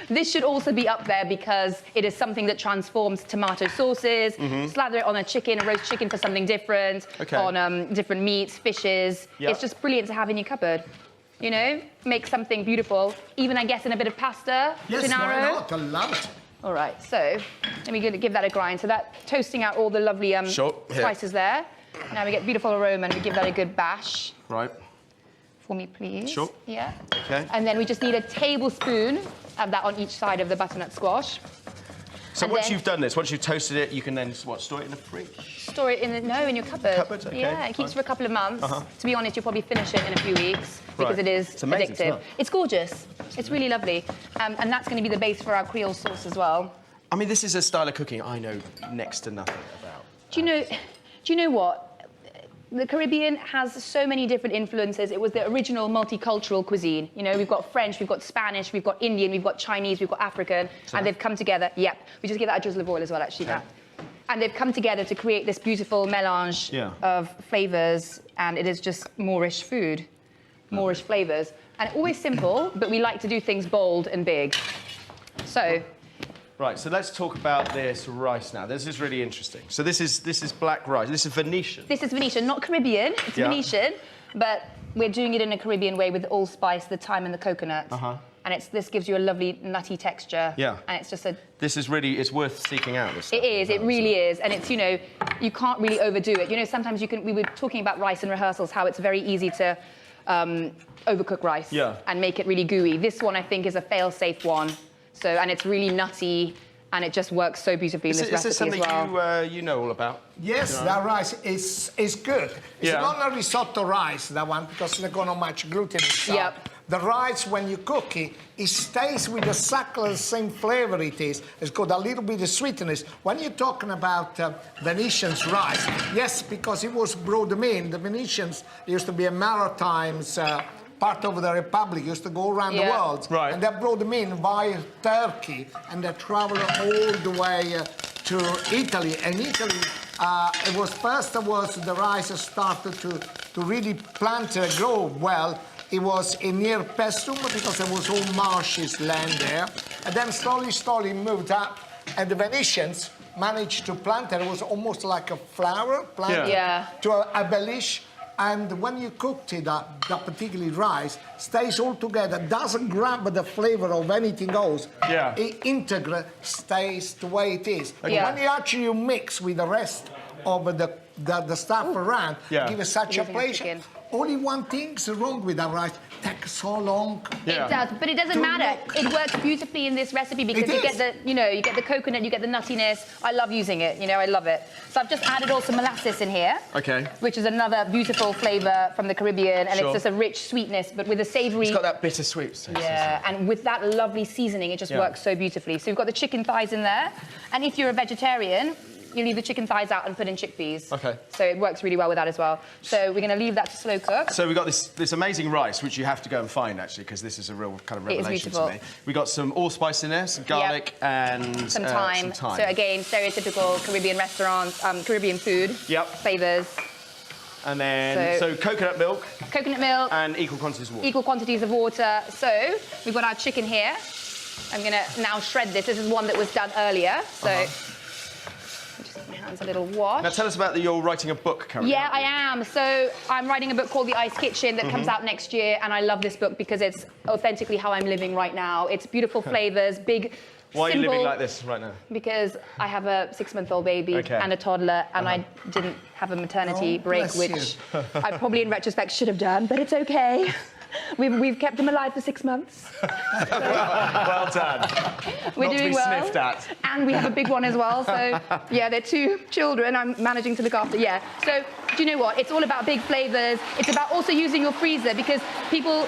This should also be up there because it is something that transforms tomato sauces, slather it on a chicken, a roast chicken for something different, Okay. on different meats, fishes. Yep. It's just brilliant to have in your cupboard. You know, make something beautiful. Even, I guess, in a bit of pasta, Yes, gennaro. why not? I love it. All right, so let me give that a grind. So that toasting out all the lovely Sure, here. spices there. Now we get beautiful aroma and we give that a good bash. Right. For me, please. Sure. Yeah. Okay. And then we just need a tablespoon of that on each side of the butternut squash. So And once then- you've done this, once you've toasted it, you can then store it in the fridge. Store it in in your cupboard. Cupboard, okay, Yeah, it keeps fine. for a couple of months. To be honest, you'll probably finish it in a few weeks because Right. it is It's amazing, addictive. isn't it? It's gorgeous. It's really lovely. And that's going to be the base for our Creole sauce as well. I mean, this is a style of cooking I know next to nothing about. Do you know what? The Caribbean has so many different influences. It was the original multicultural cuisine. You know, we've got French, we've got Spanish, we've got Indian, we've got Chinese, we've got African, and they've come together. Yep, we just give that a drizzle of oil as well, actually. Okay. And they've come together to create this beautiful melange of flavours, and it is just Moorish food, Moorish flavours. And always simple, but we like to do things bold and big. So. Right, so let's talk about this rice now. This is really interesting. So this is black rice. This is Venetian. This is Venetian, not Caribbean. It's Venetian, but we're doing it in a Caribbean way with the allspice, the thyme, and the coconut. And this gives you a lovely nutty texture. Yeah. And it's just This is really, it's worth seeking out. This It is. It really is. And it's, you know, you can't really overdo it. You know, sometimes we were talking about rice in rehearsals, how it's very easy to overcook rice and make it really gooey. This one, I think, is a fail-safe one. So, and it's really nutty, and it just works so beautifully in this recipe this something as well. you know all about? Yes, that rice is good. It's not a risotto rice, that one, because there's not much gluten inside. Yep. The rice, when you cook it, it stays with exactly the same flavor it is. It's got a little bit of sweetness. When you're talking about Venetian's rice, yes, because it was brought them in. The Venetians used to be a maritime part of the Republic, used to go around the world. Right. And they brought them in via Turkey, and they traveled all the way to Italy. And Italy, it was first was the rice started to really plant and grow well. It was near Pestum because there was all marshy land there. And then slowly moved up, and the Venetians managed to plant it. It was almost like a flower planted to embellish. And when you cooked it, that particularly rice stays all together, doesn't grab the flavor of anything else. Yeah. It integrates, stays the way it is. Okay. When you actually mix with the rest of the stuff around, give it such a pleasure. Only one thing's wrong with that rice. It takes so long. It does, but it doesn't matter. It works beautifully in this recipe because you get the, you get the coconut, you get the nuttiness. I love using it. I love it. So I've just added also molasses in here. Okay. Which is another beautiful flavour from the Caribbean, and it's just a rich sweetness, but with a savoury. It's got that bittersweet taste. Yeah, and with that lovely seasoning, it just works so beautifully. So we've got the chicken thighs in there, and if you're a vegetarian, you leave the chicken thighs out and put in chickpeas. Okay. So it works really well with that as well. So we're going to leave that to slow cook. So we've got this amazing rice, which you have to go and find, actually, because this is a real kind of revelation to me. We've got some allspice in there, some garlic and some thyme. So again, stereotypical Caribbean restaurants, Caribbean food. Yep. Flavours. And then, so coconut milk. Coconut milk. And equal quantities of water. Equal quantities of water. So we've got our chicken here. I'm going to now shred this. This is one that was done earlier. So... Just give my hands a little wash. Now tell us about you're writing a book currently. Yeah, I am. So I'm writing a book called The Ice Kitchen that comes out next year, and I love this book because it's authentically how I'm living right now. It's beautiful flavours, big, Why simple, are you living like this right now? Because I have a 6-month-old baby and a toddler, and I didn't have a maternity break, which I probably in retrospect should have done, but it's okay. We've kept him alive for 6 months. Well done. We're Not doing to be well. sniffed at. And we have a big one as well. So, yeah, they're 2 children I'm managing to look after. Yeah. So, do you know what? It's all about big flavours. It's about also using your freezer because people...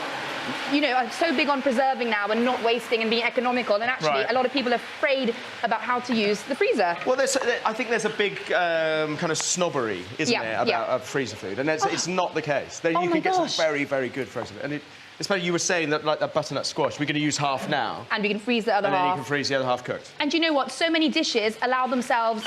are so big on preserving now and not wasting and being economical, and actually a lot of people are afraid about how to use the freezer. Well, I think there's a big kind of snobbery, isn't there, about freezer food, and it's not the case. You can get some very, very good frozen food. And especially you were saying that, like that butternut squash, we're going to use half now. And we can freeze the other half. And then you can freeze the other half cooked. And you know what? So many dishes allow themselves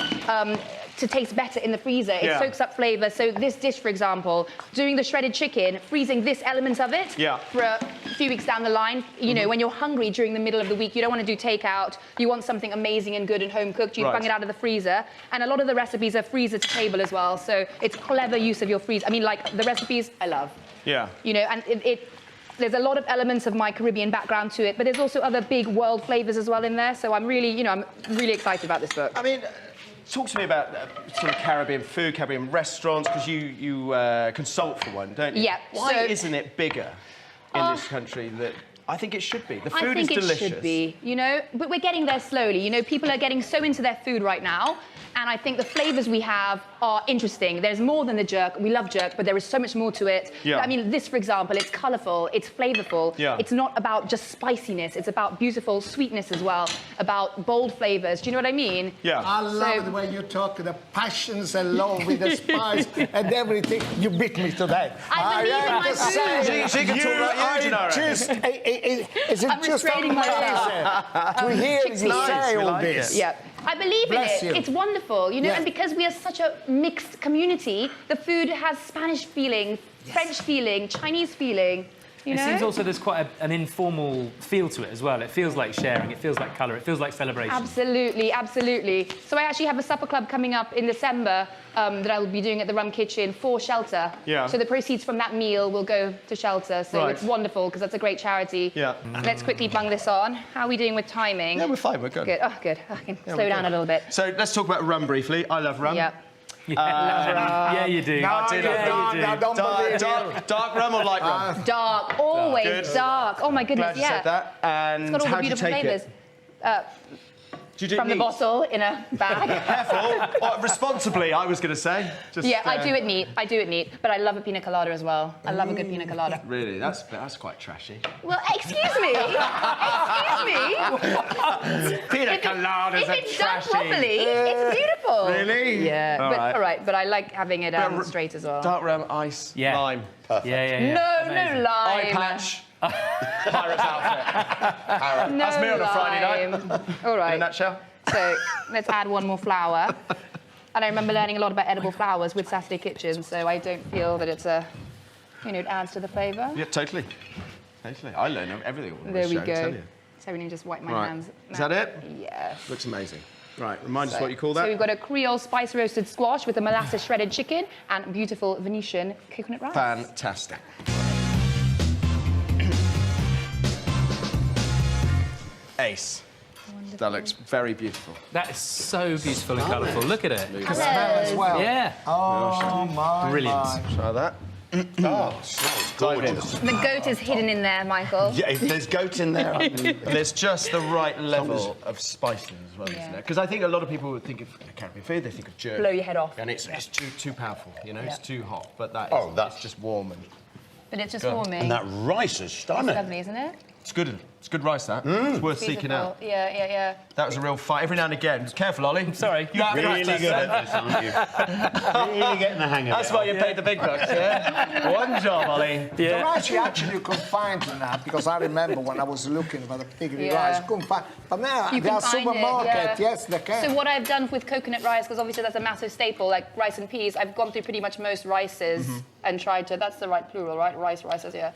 to taste better in the freezer. It soaks up flavour. So this dish, for example, doing the shredded chicken, freezing this element of it for a few weeks down the line. You know, when you're hungry during the middle of the week, you don't want to do takeout. You want something amazing and good and home cooked. You bung it out of the freezer. And a lot of the recipes are freezer to table as well. So it's clever use of your freezer. I mean, like the recipes, I love. Yeah. And there's a lot of elements of my Caribbean background to it, but there's also other big world flavours as well in there. So I'm really, I'm really excited about this book. I mean, talk to me about sort of Caribbean food, Caribbean restaurants, because you consult for one, don't you? Yeah. Why isn't it bigger in this country that... I think it should be. The food is delicious. I think it should be, but we're getting there slowly. People are getting so into their food right now, and I think the flavours we have are interesting. There's more than the jerk. We love jerk, but there is so much more to it. Yeah. I mean, this, for example, it's colourful, it's flavourful. Yeah. It's not about just spiciness. It's about beautiful sweetness as well, about bold flavours. Do you know what I mean? Yeah. I love the way you talk, the passions alone with the spice and everything. You beat me to that. I believe in my food. She can talk like you, Gennaro. Is it I'm just restraining my to hear you say all this? Yeah. I believe Bless in it. you. It's wonderful, and because we are such a mixed community, the food has Spanish feeling, French feeling, Chinese feeling. It seems also there's quite an informal feel to it as well. It feels like sharing, it feels like colour, it feels like celebration. Absolutely, absolutely. So I actually have a supper club coming up in December that I will be doing at the Rum Kitchen for Shelter. Yeah. So the proceeds from that meal will go to Shelter. So it's wonderful because that's a great charity. Yeah. Let's quickly bung this on. How are we doing with timing? Yeah, we're fine, we're good. Good, oh good. I can slow down a little bit. So let's talk about rum briefly. I love rum. Yeah. Yeah, you do. Dark rum or light rum? Dark, always dark. Oh my goodness, Glad you said that. And it's got all how the do you beautiful take flavours. from the bottle in a bag. Careful. Responsibly, I was going to say. Just, yeah, I do it neat. I do it neat. But I love a pina colada as well. I love a good pina colada. Really? That's quite trashy. Well, excuse me. Pina coladas If are it's done trashy. properly, it's beautiful. Really? Yeah. All All right, but I like having it straight as well. Dark rum, ice, lime. Perfect. Yeah. No lime. Eye patch. Pirate's outfit. No That's me on a Friday lime. All right. In a nutshell. So let's add one more flower. And I remember learning a lot about edible flowers with Saturday Kitchen, so I don't feel that it's it adds to the flavour. Yeah, totally. I learn everything on There this we show, I tell go. you. So we need to just wipe my Right. hands. Is that it? Yes. Looks amazing. Right, remind us what you call that. So we've got a Creole spice roasted squash with a molasses shredded chicken and beautiful Venetian coconut rice. Fantastic. Ace. Wonderful. That looks very beautiful. That is so beautiful and colourful. Look at it. The smell as well. Yeah. Oh, my. Brilliant. Try that. Oh, smells gorgeous. The goat is hidden in there, Michael. Yeah, if there's goat in there, there's just the right level of spices as well, isn't there? Because I think a lot of people would think of Caribbean food, they think of jerky. Blow your head off. And it's too powerful, it's too hot. But that's just warm. But it's just warming. and that rice is stunning. It's lovely, isn't it? It's good. It's good rice, that. It's worth seeking out. Yeah. That was a real fight. Every now and again. Just careful, Ollie. I'm sorry. You have Really practice. good at this, aren't you? Really getting the hang of it. That's why you paid the big bucks, yeah? One job, Ollie. The rice you actually couldn't find now, because I remember when I was looking for the piggery rice, couldn't find. But now You there can are find supermarkets, it, yes, they can. So what I've done with coconut rice, because obviously that's a massive staple, like rice and peas, I've gone through pretty much most rices and tried to, that's the right plural, right? Rices, yeah.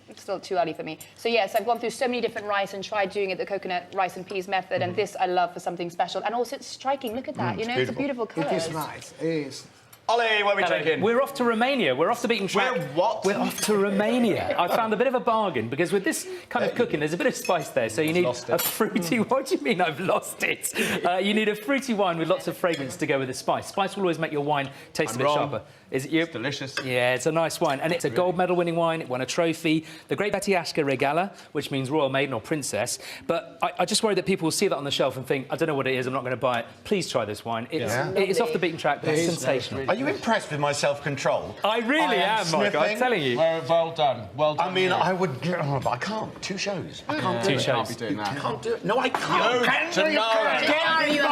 It's still too early for me. So yes, I've gone through so many different rice and tried doing it the coconut rice and peas method, and this I love for something special. And also it's striking, look at that, it's a beautiful colour. It is nice, it is. Ollie, where are we taking? We're off to Romania. We're off the beaten track. We're what? We're off to Romania. I found a bit of a bargain because with this kind of cooking, there's a bit of spice there. So you need a fruity. What do you mean I've lost it? You need a fruity wine with lots of fragrance to go with the spice. Spice will always make your wine taste a bit sharper. Is it you? It's delicious. Yeah, it's a nice wine. And it's a gold medal winning wine. It won a trophy. The Great Batiashka Regala, which means royal maiden or princess. But I just worry that people will see that on the shelf and think, I don't know what it is, I'm not going to buy it. Please try this wine. It's off the beaten track, but it's sensational. Are you impressed with my self-control? I really am, Michael. I'm telling you. Well done. Well done. I mean, I would... but I can't. 2 shows. I can't do it. Two shows. Be doing that. I can't do it. No, I can't. You Get behind me!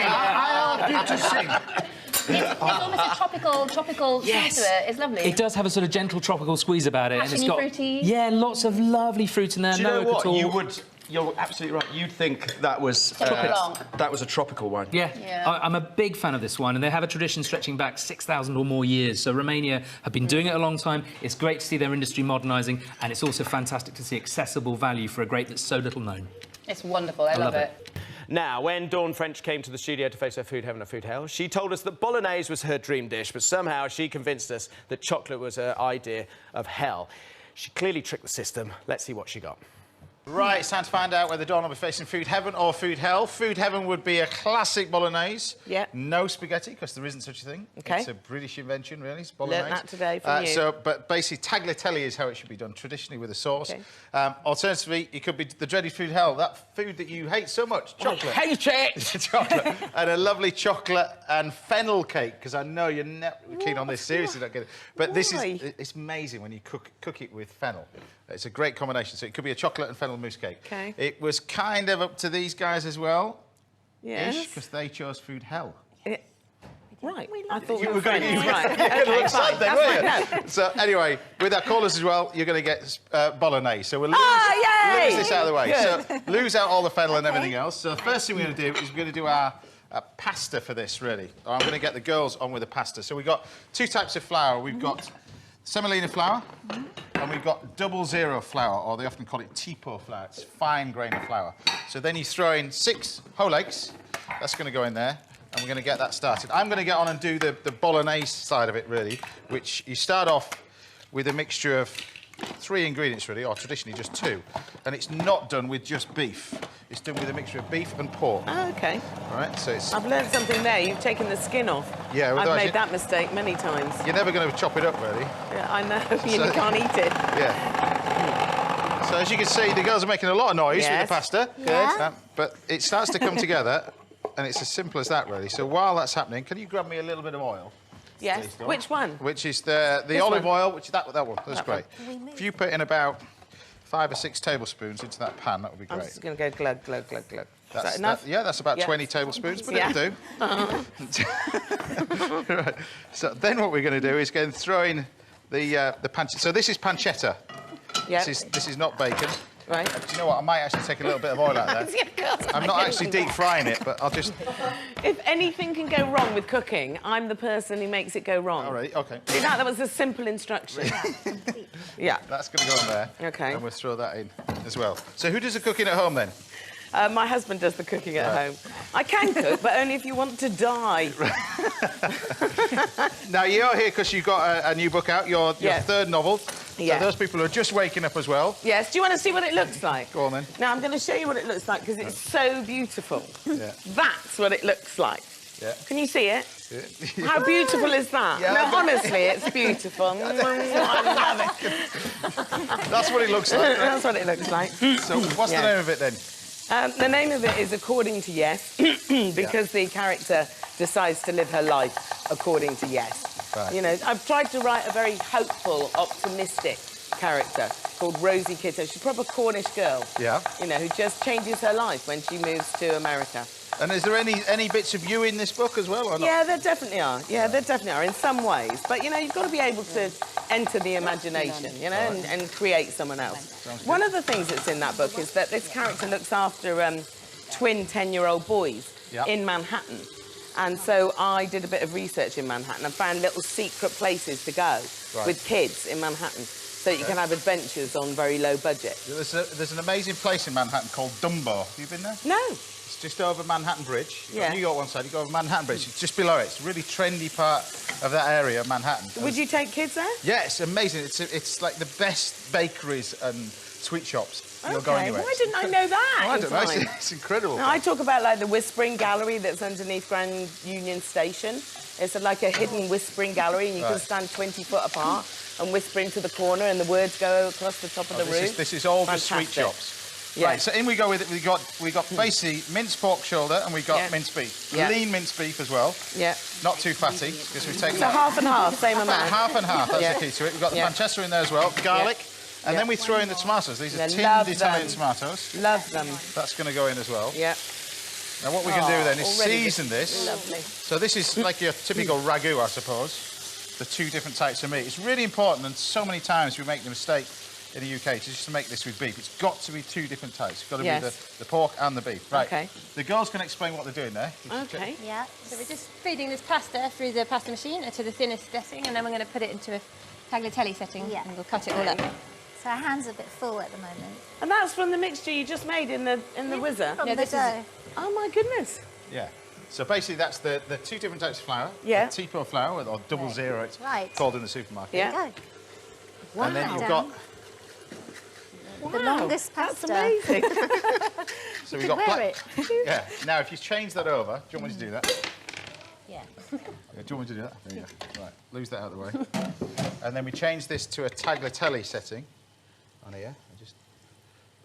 I ask you to sing. It's almost a tropical taste to it. It's lovely. It does have a sort of gentle tropical squeeze about it. Passion-y, fruity. Yeah, lots of lovely fruit in there. Do you know no what? oak at all. You're absolutely right. You'd think that was a tropical wine. Yeah. I'm a big fan of this wine, and they have a tradition stretching back 6,000 or more years. So Romania have been doing it a long time. It's great to see their industry modernising, and it's also fantastic to see accessible value for a grape that's so little known. It's wonderful. I love it. Now, when Dawn French came to the studio to face her food heaven or food hell, she told us that Bolognese was her dream dish, but somehow she convinced us that chocolate was her idea of hell. She clearly tricked the system. Let's see what she got. Right, it's time to find out whether Dawn will be facing food heaven or food hell. Food heaven would be a classic bolognese. Yeah. No spaghetti, because there isn't such a thing. Okay. It's a British invention, really. It's bolognese. Learned that today from you. But basically, tagliatelle is how it should be done, traditionally with a sauce. Okay. Alternatively, it could be the dreaded food hell, that food that you hate so much, chocolate. I hate it! Chocolate. And a lovely chocolate and fennel cake, because I know you're not keen on this, seriously not getting it. But this is, it's amazing when you cook it with fennel. It's a great combination. So it could be a chocolate and fennel mousse cake. Okay. It was kind of up to these guys as well. Yes. Because they chose food hell. Right. I thought we You were were going to friends. Right. look sad then, That's weren't fine. you? So anyway, with our callers as well, you're going to get bolognese. So we'll lose this out of the way. Good. So lose out all the fennel and everything else. So the first thing we're going to do is we're going to do our pasta for this, really. I'm going to get the girls on with the pasta. So we've got 2 types of flour. We've got semolina flour, and we've got 00 flour, or they often call it tipo flour. It's fine grain of flour. So then you throw in 6 whole eggs. That's going to go in there, and we're going to get that started. I'm going to get on and do the bolognese side of it, really, which you start off with a mixture of 3 ingredients, really, or traditionally just 2. And it's not done with just beef. It's done with a mixture of beef and pork. Oh, OK. All right, so it's... I've learned something there. You've taken the skin off. Yeah, I've otherwise made that mistake many times. You're never going to chop it up, really. Yeah, I know. You can't eat it. Yeah. So as you can see, the girls are making a lot of noise with Yes. the pasta. Good. But it starts to come together, and it's as simple as that, really. So while that's happening, can you grab me a little bit of oil? Yes. Which one? Which is the This olive one? oil, which is that one. That's That great. one. If you put in about 5 or 6 tablespoons into that pan, that would be I'm great. just going to go glug, glug, glug, glug. Is That's that enough? yeah, that's about Yeah. 20 tablespoons, but Yeah. it'll do. Right. So then what we're going to do is go and throw in the pancetta. So this is pancetta. Yeah. This is not bacon. Right. Do you know what? I might actually take a little bit of oil out of Yeah, that. of course. I'm not actually deep frying it, but I'll just... If anything can go wrong with cooking, I'm the person who makes it go wrong. All right, OK. See, that was a simple instruction. Yeah. That's going to go on there. OK. And we'll throw that in as well. So who does the cooking at home, then? My husband does the cooking at home. I can cook, but only if you want to die. Now, you're here because you've got a new book out, your third novel. Yeah. So those people are just waking up as well. Yes. Do you want to see what it looks like? Go on, then. Now, I'm going to show you what it looks like because it's so beautiful. Yeah. That's what it looks like. Yeah. Can you see it? Yeah. How beautiful is that? Yeah, No, honestly, it's beautiful. I love it. That's what it looks like. That's what it looks like. So what's the name of it, then? The name of it is According to Yes, because the character decides to live her life according to yes. Right. You know, I've tried to write a very hopeful, optimistic character called Rosie Kitto. She's a proper Cornish girl. Yeah. You know, who just changes her life when she moves to America. And is there any bits of you in this book as well, or not? Yeah, there definitely are. Yeah, there definitely are in some ways. But, you know, you've got to be able to enter the imagination, you know, and create someone else. One of the things that's in that book is that this character looks after twin 10-year-old boys in Manhattan. And so I did a bit of research in Manhattan and found little secret places to go with kids in Manhattan so that you can have adventures on very low budget. There's an amazing place in Manhattan called Dumbo. Have you been there? No. It's just over Manhattan Bridge. You've got Yeah. New York one side, you go over Manhattan Bridge. It's just below it. It's a really trendy part of that area of Manhattan. Would you take kids there? Yeah, it's amazing. It's like the best bakeries and sweet shops you'll go anywhere. Why didn't I know that? Oh, I in don't know. time? It's incredible. No, I talk about like the Whispering Gallery that's underneath Grand Union Station. It's like a hidden whispering gallery, and you can stand 20 foot apart and whisper into the corner, and the words go across the top of the roof. This is all Fantastic. the sweet shops. Yeah. Right, so in we go with it. We got basically minced pork shoulder, and we've got minced beef. Yeah. Lean minced beef as well. Yeah. Not too fatty, because we've taken So half and half, same amount. Half and half, that's Yeah. the key to it. We've got the Yeah. pancetta in there as well, garlic, and Yeah. then we throw in the tomatoes. These are I tinned love Italian them. tomatoes. Love them. That's going to go in as well. Yeah. Now what we can do then is already season this. Lovely. So this is like your typical ragu, I suppose. The two different types of meat. It's really important, and so many times we make the mistake in the UK to just make this with beef. It's got to be two different types. It's got to be the pork and the beef. Right. Okay. The girls can explain what they're doing there. Okay. Yeah, so we're just feeding this pasta through the pasta machine to the thinnest setting, and then we're going to put it into a tagliatelle setting, and we'll cut it all up. So our hands are a bit full at the moment. And that's from the mixture you just made in the whizzer? From the dough. Oh, my goodness. Yeah. So basically that's the two different types of flour. Yeah. The Tipo flour, or double zero, it's called in the supermarket. Yeah. There you go. And then you've got... The longest pasta. That's amazing. So we've got wear Yeah. Now, if you change that over, do you want me to do that? Yeah. Do you want me to do that? There you go. Right, lose that out of the way. And then we change this to a tagliatelle setting on here. I just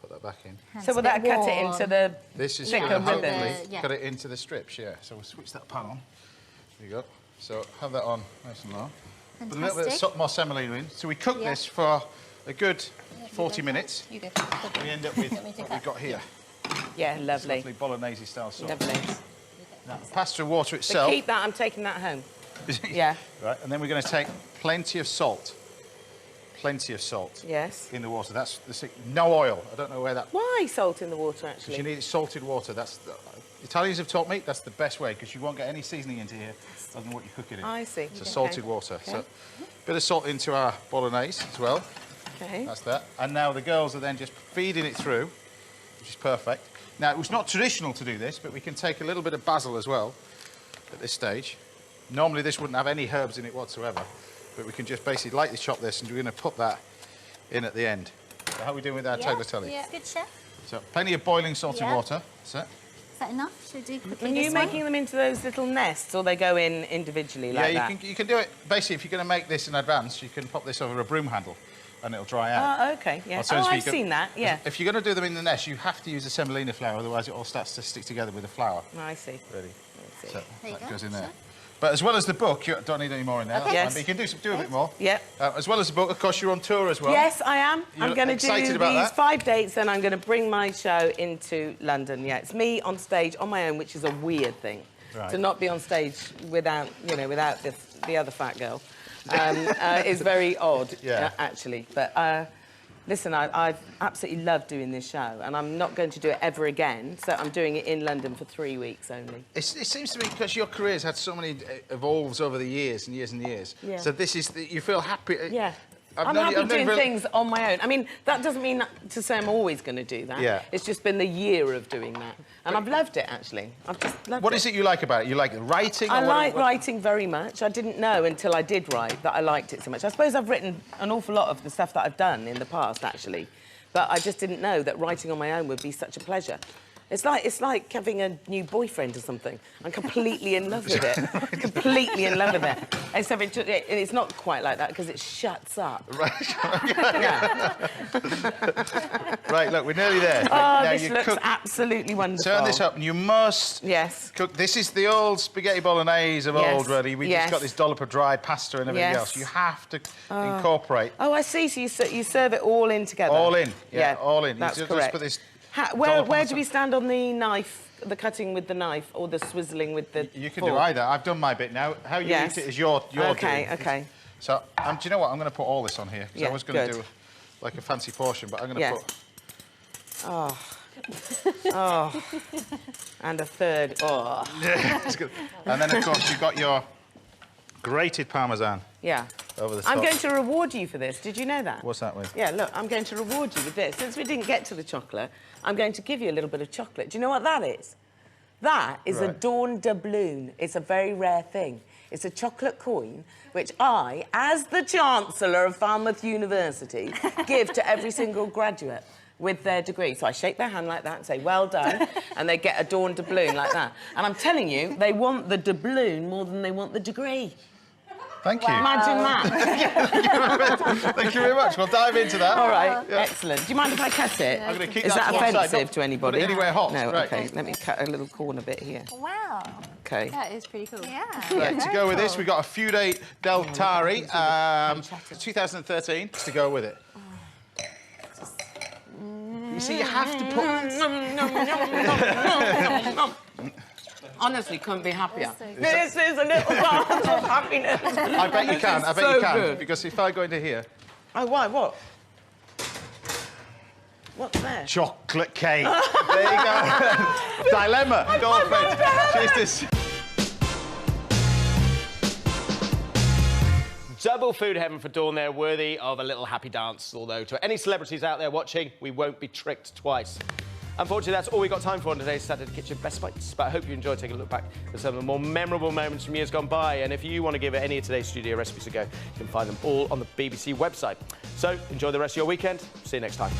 put that back in. So will that cut it into the This is thicker going to hopefully ribbons? cut it into the strips, yeah. So we'll switch that pan on. There you go. So have that on nice and low. Put a little bit of more semolina in. So we cook this for a good 40 minutes. You go. We end up with what we've got here. Yeah, lovely. Lovely Bolognese style sauce. Lovely. Now, pasta and water So itself. keep that, I'm taking that home. Yeah. Right, and then we're going to take plenty of salt. Plenty of salt. Yes. In the water. That's no oil. I don't know where that. Why salt in the water, Because actually? you need salted water. Italians have taught me that's the best way because you won't get any seasoning into here other than what you cook it in. I see. So Okay. salted water. Okay. So a bit of salt into our bolognese as well. Okay. That's that. And now the girls are then just feeding it through, which is perfect. Now, it was not traditional to do this, but we can take a little bit of basil as well at this stage. Normally, this wouldn't have any herbs in it whatsoever, but we can just basically lightly chop this, and we're going to put that in at the end. So how are we doing with our tagliatelle? Yeah, good, chef. So plenty of boiling salted water. That's it. Is that enough? Should we do quickly Are you this making one? them into those little nests, or they go in individually like that? You can do it. Basically, if you're going to make this in advance, you can pop this over a broom handle, and it'll dry out. Oh, OK, yeah. Oh, I've seen that, yeah. If you're going to do them in the nest, you have to use the semolina flour, otherwise it all starts to stick together with the flour. Oh, I see. Really. So There you that go. goes in there. But as well as the book, you don't need any more in there. Okay. Yes. But you can do a bit more. Yeah. As well as the book, of course, you're on tour as well. Yes, I am. I'm going to do excited about these that? 5 dates, and I'm going to bring my show into London. Yeah, it's me on stage on my own, which is a weird thing. Right. To not be on stage without, you know, without the other fat girl is very odd, actually. But listen, I absolutely love doing this show, and I'm not going to do it ever again. So I'm doing it in London for 3 weeks only. It seems to me because your career's had so many evolves over the years and years and years. Yeah. So this is you feel happy. Yeah. I'm happy doing things on my own. I mean, that doesn't mean to say I'm always going to do that. Yeah. It's just been the year of doing that. And I've loved it, actually. I've just loved it. What is it you like about it? You like the writing? I or like writing very much. I didn't know until I did write that I liked it so much. I suppose I've written an awful lot of the stuff that I've done in the past, actually. But I just didn't know that writing on my own would be such a pleasure. It's like having a new boyfriend or something. I'm completely in love with it. Completely in love with it. Except it's not quite like that because it shuts up. Right. Yeah. Right, look, we're nearly there. Oh, now this looks absolutely wonderful. Turn this up and you must cook. This is the old spaghetti bolognese of old, really. We just got this dollop of dried pasta and everything else. You have to incorporate. Oh, I see. So you serve it all in together? All in, yeah, all in. That's you correct. Just put this where do we stand on the knife, the cutting with the knife, or the swizzling with the You can fork? do either. I've done my bit now. How you eat it is your doing. Okay. So, do you know what? I'm going to put all this on here. Yeah, I was going to good. do like a fancy portion, but I'm going to put... Oh. And a third. Oh. Yeah, it's good. And then, of course, you've got your grated parmesan. Yeah. Over the top. I'm going to reward you for this. Did you know that? What's that with? Yeah, look, I'm going to reward you with this. Since we didn't get to the chocolate, I'm going to give you a little bit of chocolate. Do you know what that is? That is a dawn doubloon. It's a very rare thing. It's a chocolate coin, which I, as the Chancellor of Falmouth University, give to every single graduate with their degree. So I shake their hand like that and say, well done, and they get a dawn doubloon like that. And I'm telling you, they want the doubloon more than they want the degree. Thank you. Imagine that. Thank you very much. We'll dive into that. All right, excellent. Do you mind if I cut it? I'm going to keep Is that to one side. offensive Don't to anybody? put it anywhere hot. No, Right. OK. Let me cut a little corner bit here. Wow. OK. That is pretty cool. Yeah. Right, to go with this, we've got a Fude del Tari, 2013, to go with it. You see, you have to put... Honestly, couldn't be happier. This is a little part of happiness. I bet you can. I bet you can. Good. Because if I go into here... Oh, why? What? What's there? Chocolate cake. There you go. Dilemma. Go for it. Cheers. Double food heaven for Dawn there, worthy of a little happy dance. Although, to any celebrities out there watching, we won't be tricked twice. Unfortunately, that's all we got time for on today's Saturday Kitchen Best Bites. But I hope you enjoyed taking a look back at some of the more memorable moments from years gone by. And if you want to give any of today's studio recipes a go, you can find them all on the BBC website. So enjoy the rest of your weekend. See you next time.